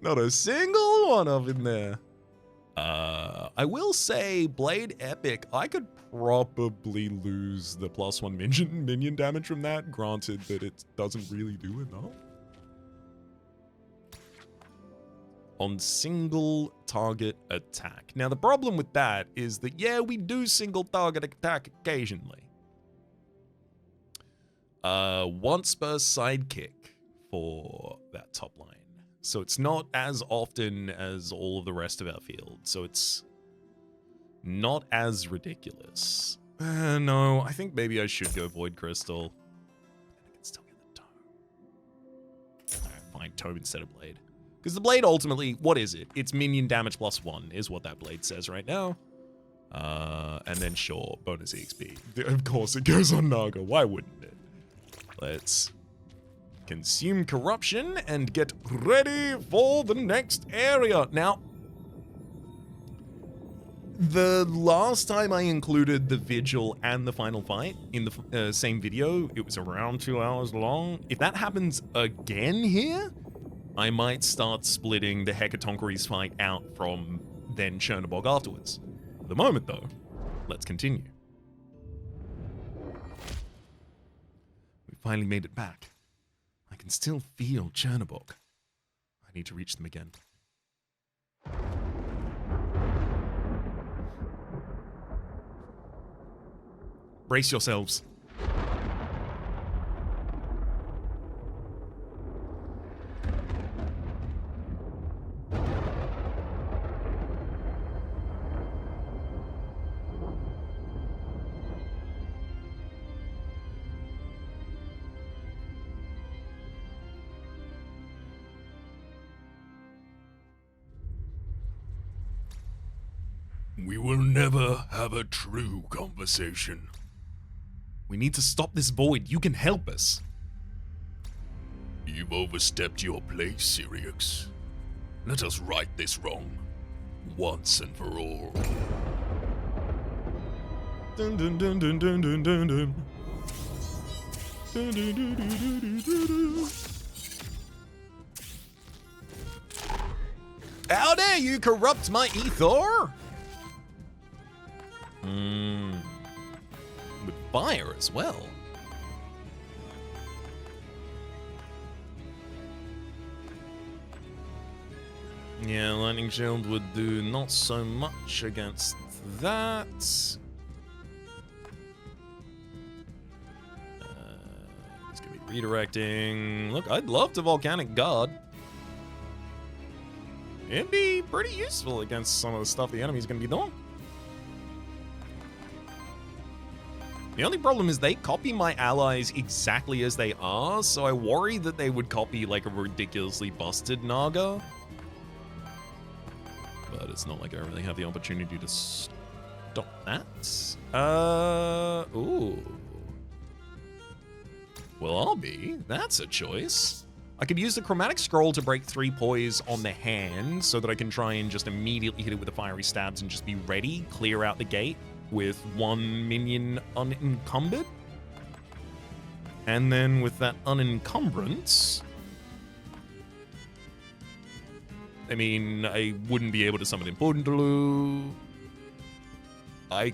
Not a single one of in there. I will say, Blade Epic, I could probably lose the +1 minion damage from that, granted that it doesn't really do enough. On single target attack. Now, the problem with that is that, yeah, we do single target attack occasionally. Once per sidekick for that top line. So it's not as often as all of the rest of our field. So it's not as ridiculous. No, I think maybe I should go Void Crystal. I can still get the Tome. Alright, fine, Tome instead of Blade. Because the Blade ultimately, what is it? It's minion damage +1 is what that Blade says right now. And then sure, bonus EXP. Of course it goes on Naga, why wouldn't it? Let's consume corruption and get ready for the next area. Now, the last time I included the Vigil and the final fight in the same video, it was around 2 hours long. If that happens again here, I might start splitting the Hecatoncheires fight out from then Chernabog afterwards. At the moment, though, let's continue. We finally made it back. I can still feel Chernabog. I need to reach them again. Brace yourselves. We will never have a true conversation. We need to stop this void. You can help us. You've overstepped your place, Syriax. Let us right this wrong, once and for all. Dun dun dun dun dun dun dun dun. Dun dun dun dun dun dun dun. How dare you corrupt my ether? With fire as well. Yeah, lightning shield would do not so much against that. It's gonna be redirecting. Look, I'd love to volcanic guard. It'd be pretty useful against some of the stuff the enemy's gonna be doing. The only problem is they copy my allies exactly as they are, so I worry that they would copy like a ridiculously busted Naga. But it's not like I really have the opportunity to stop that. Ooh. Well, I'll be. That's a choice. I could use the Chromatic Scroll to break 3 poise on the hand so that I can try and just immediately hit it with the fiery stabs and just be ready, clear out the gate with 1 minion unencumbered. And then with that unencumbrance, I mean, I wouldn't be able to summon Impundulu. I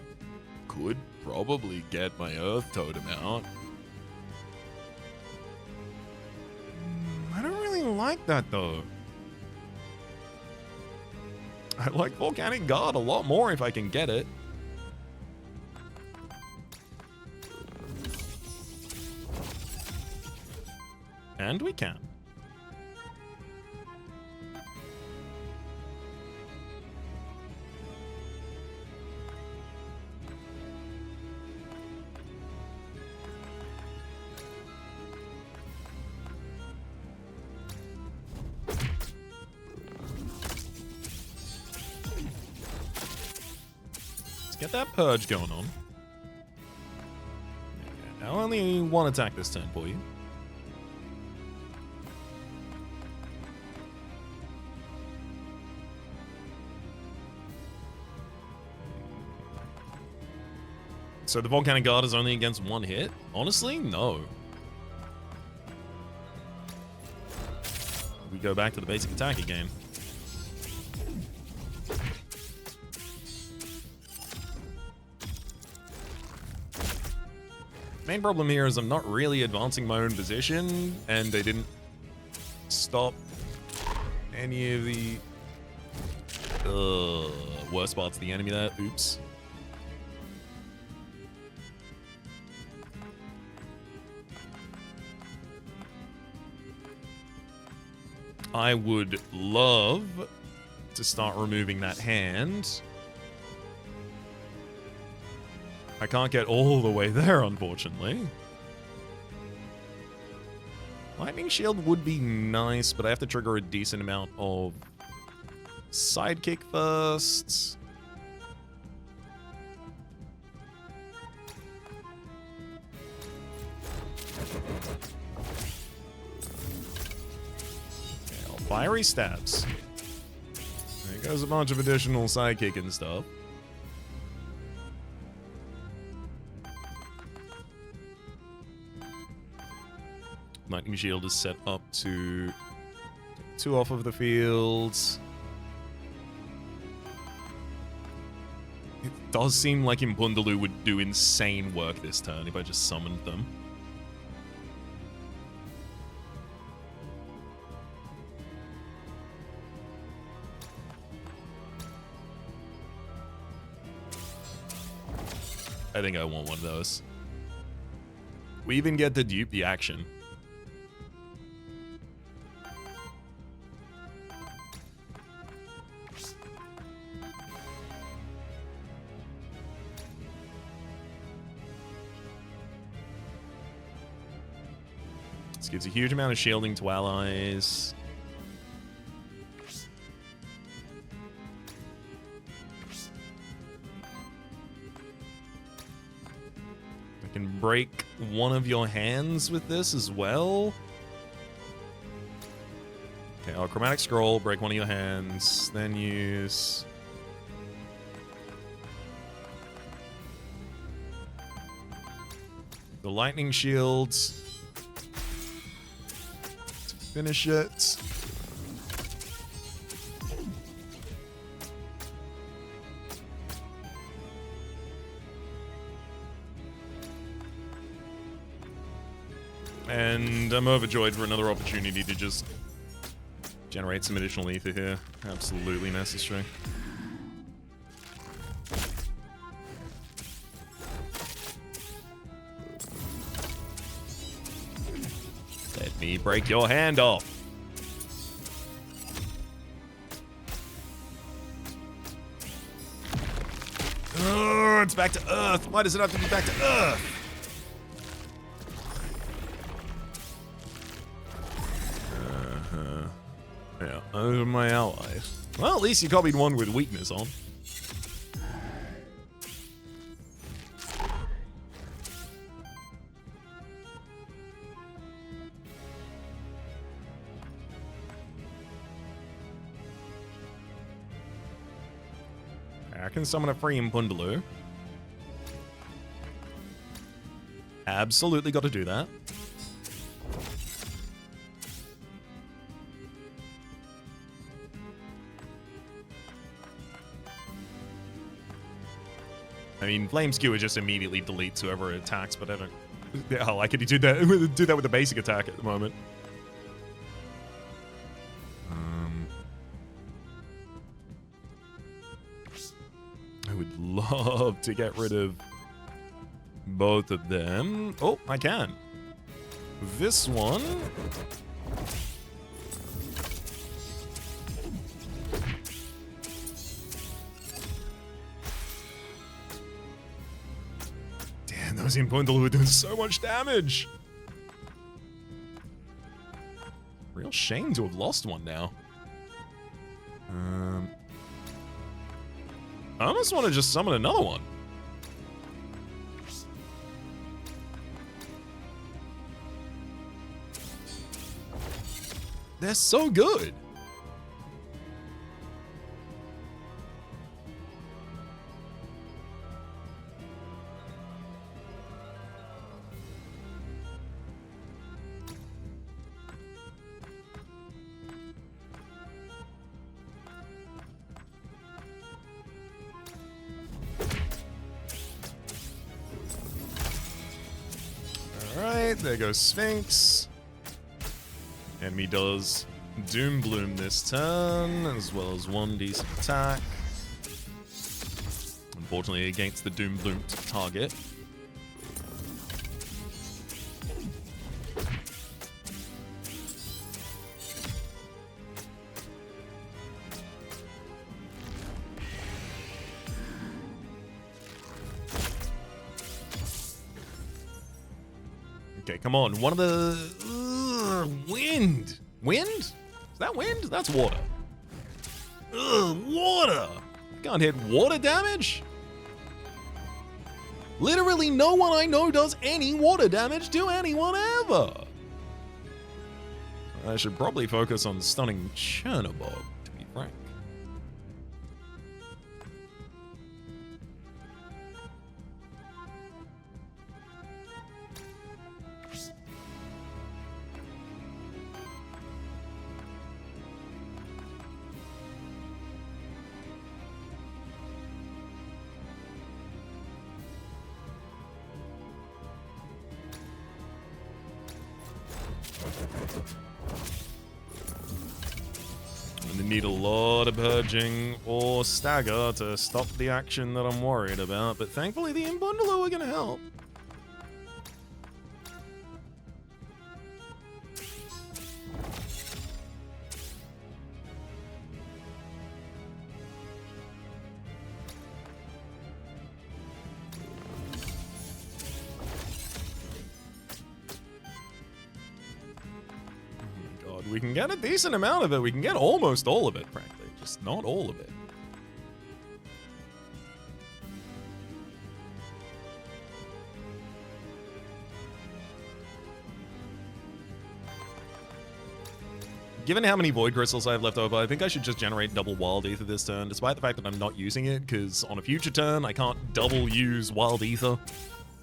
could probably get my Earth Totem out. I don't really like that, though. I like Volcanic Guard a lot more if I can get it. And we can. Let's get that purge going on. Okay, I'll only one attack this turn for you. So the Volcanic Guard is only against 1 hit? Honestly, no. We go back to the basic attack again. Main problem here is I'm not really advancing my own position, and they didn't stop any of the worst parts of the enemy there. Oops. I would love to start removing that hand. I can't get all the way there, unfortunately. Lightning Shield would be nice, but I have to trigger a decent amount of Sidekick first. Fiery stabs. There goes a bunch of additional sidekick and stuff. Lightning Shield is set up to 2 off of the field. It does seem like Impundulu would do insane work this turn if I just summoned them. I think I want one of those. We even get to dupe the action. This gives a huge amount of shielding to allies. I can break one of your hands with this as well. Okay, I'll Chromatic Scroll, break one of your hands, then use... the Lightning Shields to finish it. And I'm overjoyed for another opportunity to just generate some additional ether here. Absolutely necessary. Let me break your hand off. Oh, it's back to Earth. Why does it have to be back to Earth? Yeah, those are my allies. Well, at least you copied one with weakness on. I can summon a free Impundulu. Absolutely got to do that. I mean, Flame Skewer just immediately deletes whoever attacks, but I don't... Hell, I could do that with a basic attack at the moment. I would love to get rid of both of them. Oh, I can. This one... Those Impundulu are doing so much damage. Real shame to have lost one now. I almost want to just summon another one. They're so good. There goes Sphinx. Enemy does Doom Bloom this turn, as well as one decent attack. Unfortunately, against the Doom Bloom target. Okay, come on. One of the... wind. Wind? Is that wind? That's water. Water. Can't hit water damage? Literally no one I know does any water damage to anyone ever. I should probably focus on stunning Chernabog, to be frank. gonna need a lot of purging or stagger to stop the action that I'm worried about, but thankfully the Impundulu are gonna help. We can get a decent amount of it. We can get almost all of it, frankly. Just not all of it. Given how many Void Crystals I have left over, I think I should just generate double Wild Ether this turn, despite the fact that I'm not using it, because on a future turn, I can't double use Wild Ether.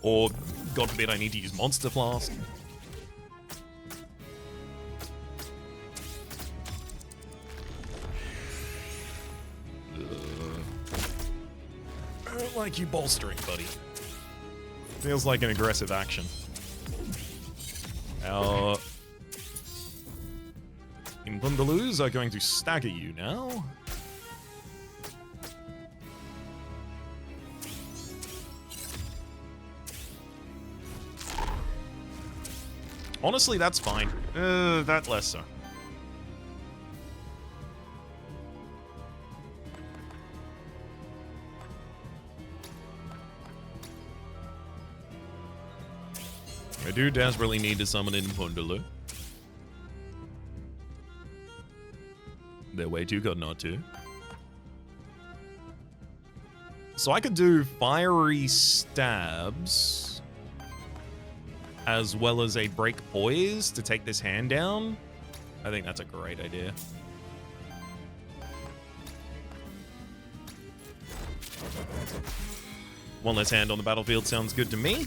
Or, God forbid, I need to use Monster Flask. I don't like you bolstering, buddy. Feels like an aggressive action. Our Impundulus are going to stagger you now. Honestly, that's fine. That less so. I do desperately need to summon in Impundulu. They're way too good not to. So I could do Fiery Stabs as well as a Break Poise to take this hand down. I think that's a great idea. One less hand on the battlefield sounds good to me.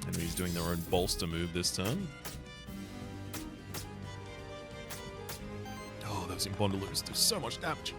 Enemies doing their own bolster move this turn. Oh, those Impundulus do so much damage.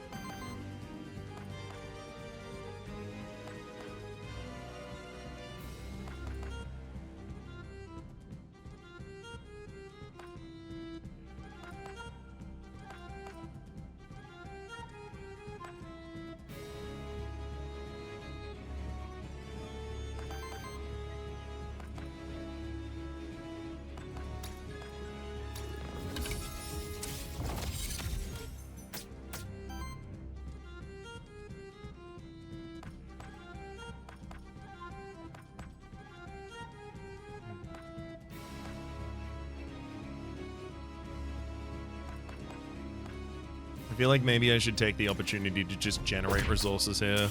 I feel like maybe I should take the opportunity to just generate resources here.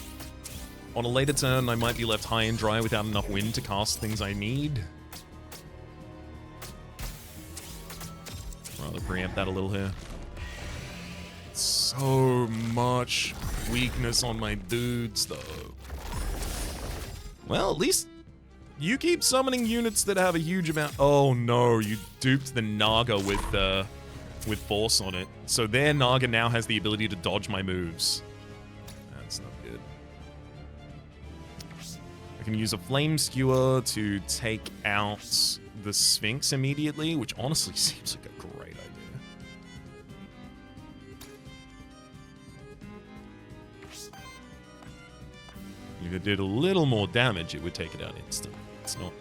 On a later turn, I might be left high and dry without enough wind to cast things I need. Rather preempt that a little here. So much weakness on my dudes, though. Well, at least you keep summoning units that have a huge amount. Oh no, you duped the Naga with force on it. So their Naga now has the ability to dodge my moves. That's not good. I can use a Flame Skewer to take out the Sphinx immediately, which honestly seems like a great idea. If it did a little more damage, it would take it out instantly. It's not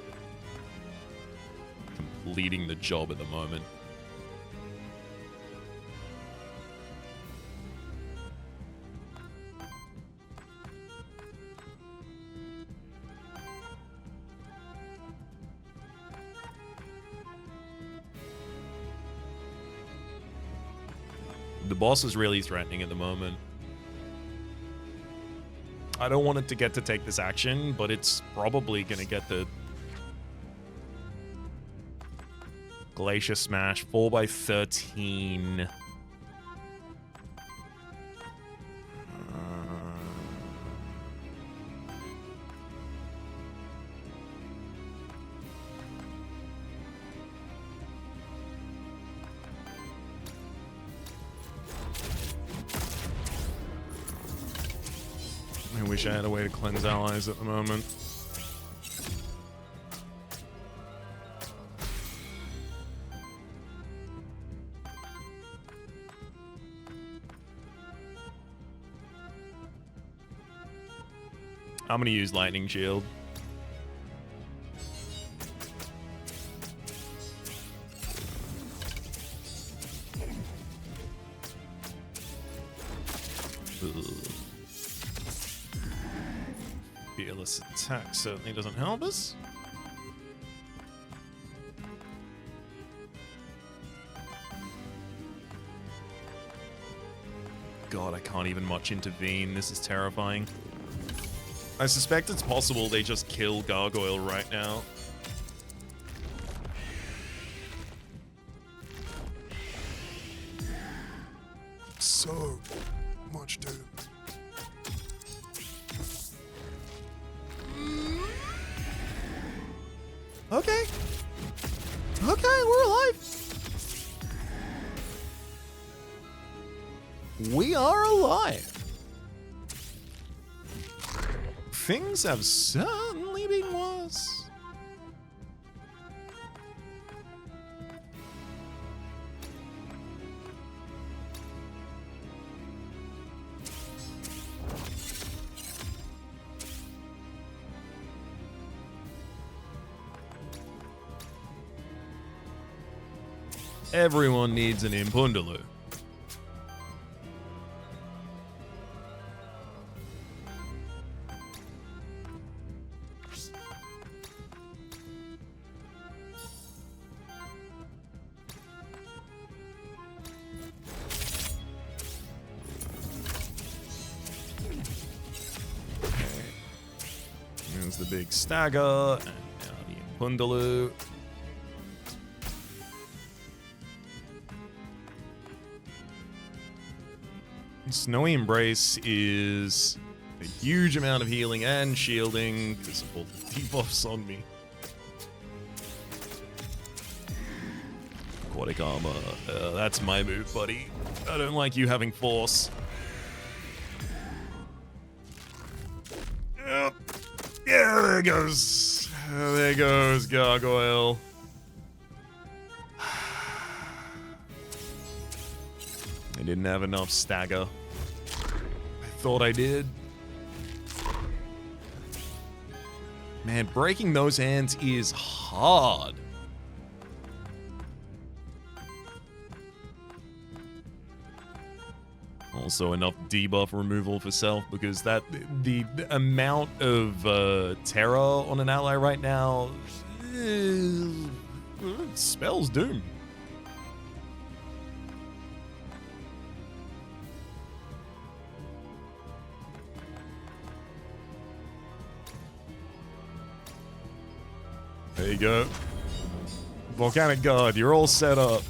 completing the job at the moment. The boss is really threatening at the moment. I don't want it to get to take this action, but it's probably going to get the Glacier Smash 4x13. I wish I had a way to cleanse allies at the moment. I'm gonna use Lightning Shield. Fearless attack certainly doesn't help us. God, I can't even much intervene. This is terrifying. I suspect it's possible they just kill Gargoyle right now. So much doom. Okay. Okay, we're alive. We are alive. Things have certainly been worse. Everyone needs an Impundulu. There's the big stagger, and now the Impundulu. Snowy Embrace is a huge amount of healing and shielding because of all the debuffs on me. Aquatic Armor, that's my move, buddy. I don't like you having force. Yep. Yeah, there goes. There goes Gargoyle. I didn't have enough stagger. I thought I did. Man, breaking those hands is hard. Also enough debuff removal for self because that the amount of terror on an ally right now spells doom. There you go. Volcanic Guard, you're all set up.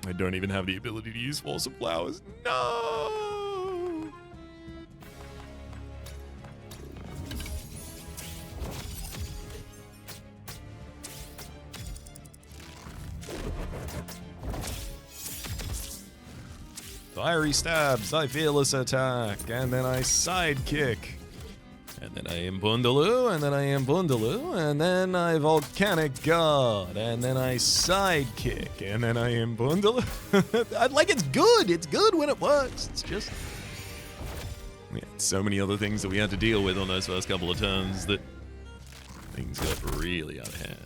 I don't even have the ability to use Force of Flowers. No! Fiery Stabs, I Fearless Attack, and then I Sidekick. And then I Impundulu, and then I Impundulu, and then I Volcanic Guard, and then I Sidekick, and then I Impundulu. Like, it's good. It's good when it works. It's just... we had so many other things that we had to deal with on those first couple of turns that things got really out of hand.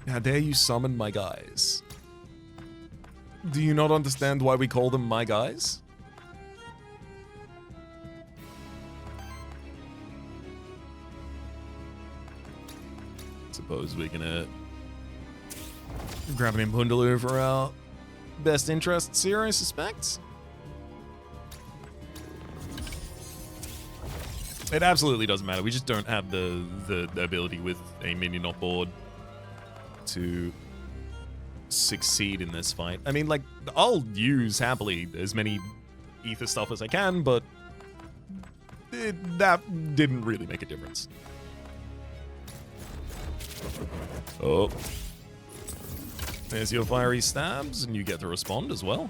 How dare you summon my guys? Do you not understand why we call them my guys? Suppose we can grab an Impundulu for our best interests here, I suspect. It absolutely doesn't matter. We just don't have the ability with a minion on board to succeed in this fight. I mean, like, I'll use happily as many ether stuff as I can, but that didn't really make a difference. Oh. There's your fiery stabs, and you get to respond as well.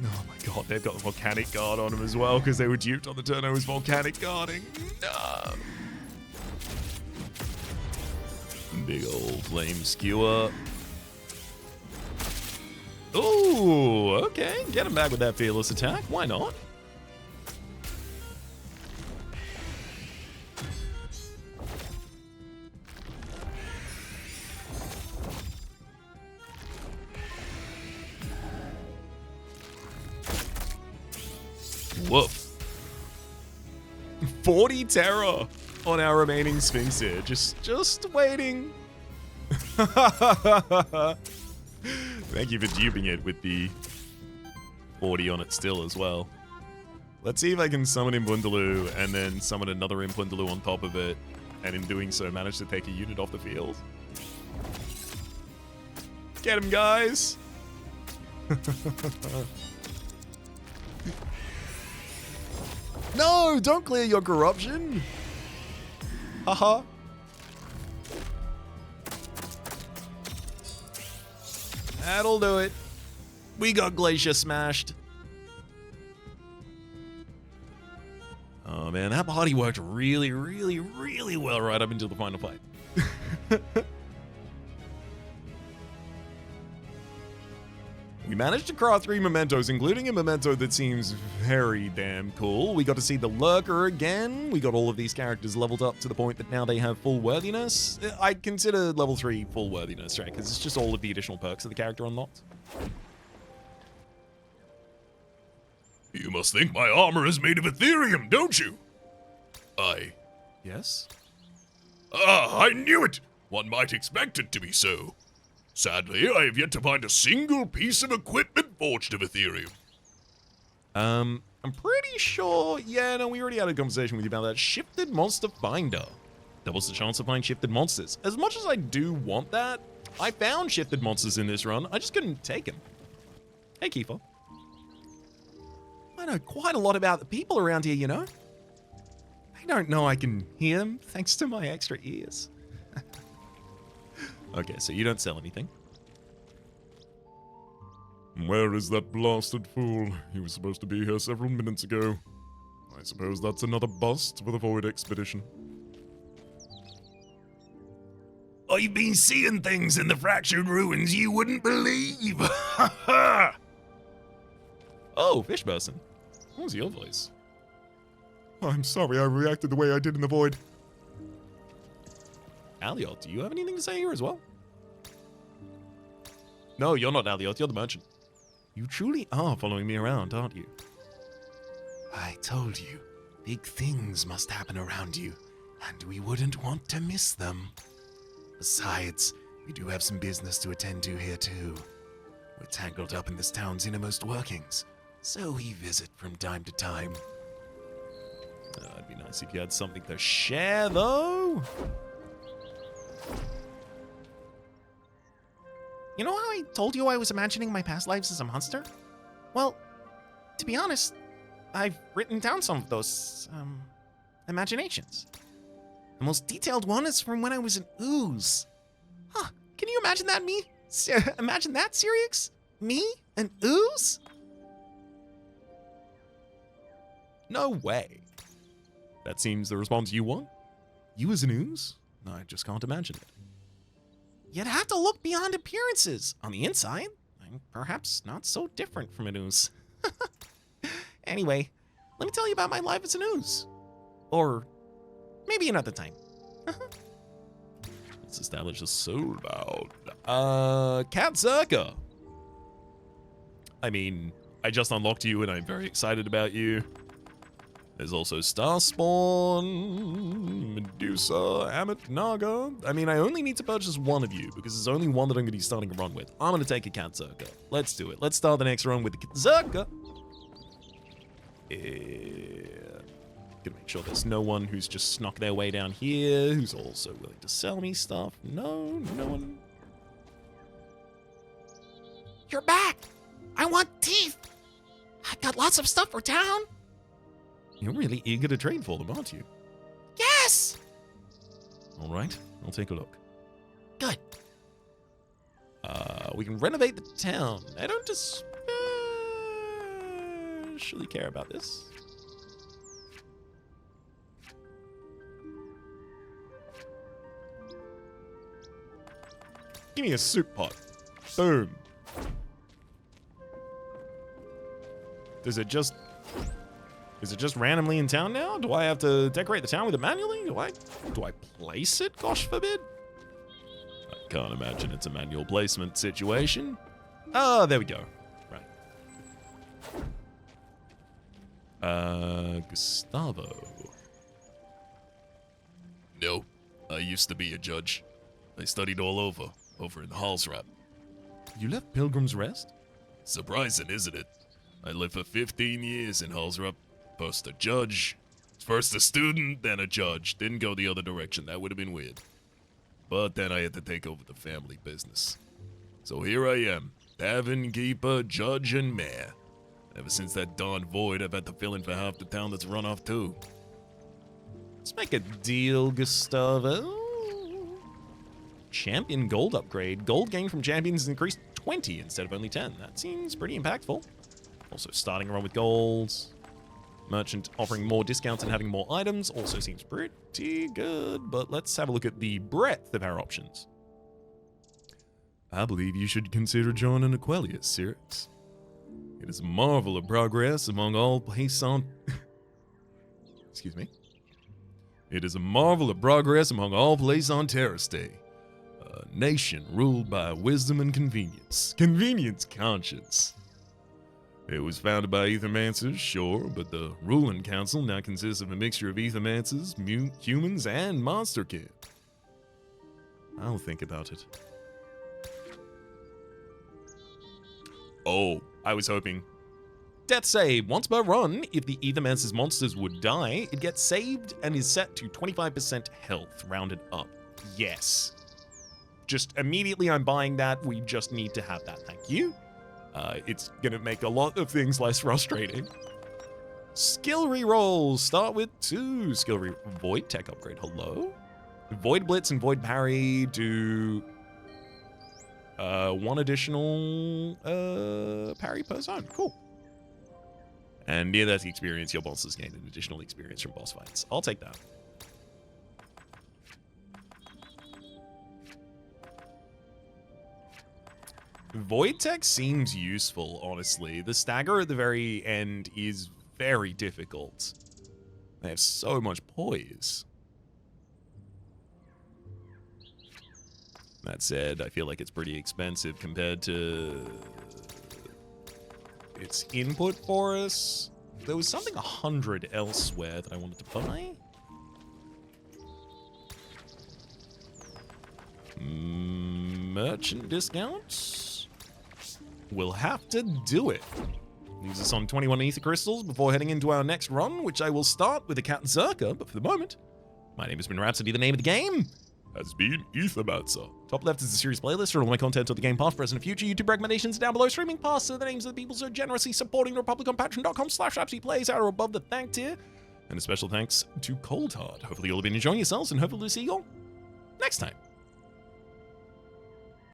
Oh my god, they've got Volcanic Guard on them as well, because they were duped on the turn I was Volcanic Guarding. No! Big old Flame Skewer. Ooh, okay. Get him back with that Fearless attack. Why not? Woof. 40 terror on our remaining Sphinx here. Just waiting. Thank you for duping it with the 40 on it still as well. Let's see if I can summon Impundulu and then summon another Impundulu on top of it, and in doing so manage to take a unit off the field. Get him, guys! No, don't clear your corruption. Haha. That'll do it. We got Glacier smashed. Oh man, that party worked really, really, really well right up until the final fight. We managed to craft 3 mementos, including a memento that seems very damn cool. We got to see the Lurker again. We got all of these characters leveled up to the point that now they have full worthiness. I consider level 3 full worthiness, right? Because it's just all of the additional perks of the character unlocked. You must think my armor is made of Ethereum, don't you? Yes? Ah, I knew it! One might expect it to be so. Sadly, I have yet to find a single piece of equipment forged of Ethereum. I'm pretty sure, yeah, no, we already had a conversation with you about that. Shifted Monster Finder. Doubles the chance to find shifted monsters. As much as I do want that, I found shifted monsters in this run. I just couldn't take them. Hey, Kiefer. I know quite a lot about the people around here, you know. They don't know I can hear them thanks to my extra ears. Okay, so you don't sell anything. Where is that blasted fool? He was supposed to be here several minutes ago. I suppose that's another bust for the Void Expedition. I've been seeing things in the fractured ruins you wouldn't believe. Ha ha! Oh, fish person. What was your voice? I'm sorry I reacted the way I did in the Void. Aliot, do you have anything to say here as well? No, you're not Aliot, you're the merchant. You truly are following me around, aren't you? I told you, big things must happen around you, and we wouldn't want to miss them. Besides, we do have some business to attend to here too. We're tangled up in this town's innermost workings, so we visit from time to time. It'd be nice if you had something to share, though. You know how I told you I was imagining my past lives as a monster? Well, to be honest, I've written down some of those, imaginations. The most detailed one is from when I was an ooze. Huh, can you imagine that, me? Imagine that, Sirix? Me? An ooze? No way. That seems the response you want? You as an ooze? I just can't imagine it. You'd have to look beyond appearances. On the inside, I'm perhaps not so different from an ooze. Anyway, let me tell you about my life as an ooze. Or maybe another time. Let's establish a soulbound. Cat Zerka. I mean, I just unlocked you and I'm very excited about you. There's also Starspawn, Medusa, Amit, Naga. I mean, I only need to purchase one of you because there's only one that I'm going to be starting a run with. I'm going to take a Cat Zerka. Let's do it. Let's start the next run with the Cat Zerka. Gonna make sure there's no one who's just snuck their way down here, who's also willing to sell me stuff. No one. You're back! I want teeth! I got lots of stuff for town! You're really eager to trade for them, aren't you? All right, I'll take a look. Good. We can renovate the town. I don't especially care about this. Give me a soup pot. Boom. Is it just randomly in town now? Do I have to decorate the town with it manually? Do I place it? Gosh forbid. I can't imagine it's a manual placement situation. Oh, there we go. Right. Gustavo. No, I used to be a judge. I studied all over in Hallsrap. You left Pilgrim's Rest? Surprising, isn't it? I lived for 15 years in Hallsrap. First a judge, first a student, then a judge. Didn't go the other direction, that would have been weird. But then I had to take over the family business. So here I am, tavern keeper, judge, and mayor. Ever since that darn void, I've had to fill in for half the town that's run off too. Let's make a deal, Gustavo. Champion gold upgrade. Gold gained from champions is increased 20 instead of only 10. That seems pretty impactful. Also starting a run with golds. Merchant offering more discounts and having more items also seems pretty good, but let's have a look at the breadth of our options. I believe you should consider joining Aquelius, Sirix. It is a marvel of progress among all plaisant... Excuse me. It is a marvel of progress among all plaisant Terrastay. A nation ruled by wisdom and convenience. Convenience conscience. It was founded by Aethermancers, sure, but the ruling council now consists of a mixture of Aethermancers, humans, and monster kid. I'll think about it. Oh, I was hoping. Death save. Once per run, if the Aethermancer's monsters would die, it gets saved and is set to 25% health, rounded up. Yes. Just immediately I'm buying that. We just need to have that. Thank you. It's gonna make a lot of things less frustrating. Skill rerolls. Start with 2 skill Void Tech upgrade. Hello? Void Blitz and Void Parry do 1 additional parry per zone. Cool. And near that experience, your monsters gain an additional experience from boss fights. I'll take that. Void Tech seems useful, honestly. The stagger at the very end is very difficult. They have so much poise. That said, I feel like it's pretty expensive compared to its input for us. There was something 100 elsewhere that I wanted to buy. Merchant discounts? We'll have to do it. Leaves us on 21 ether crystals before heading into our next run, which I will start with a Cat Zerka, but for the moment, my name has been Rhapsody. The name of the game Has been Aethermancer. Top left is the series playlist for all my content of the game past, present, and future. YouTube recommendations down below. Streaming past are the names of the people so generously supporting the Republic on patreon.com/Rhapsody Plays out or above the thank tier. And a special thanks to Cold Hard. Hopefully you'll have been enjoying yourselves, and hopefully we'll see you all next time.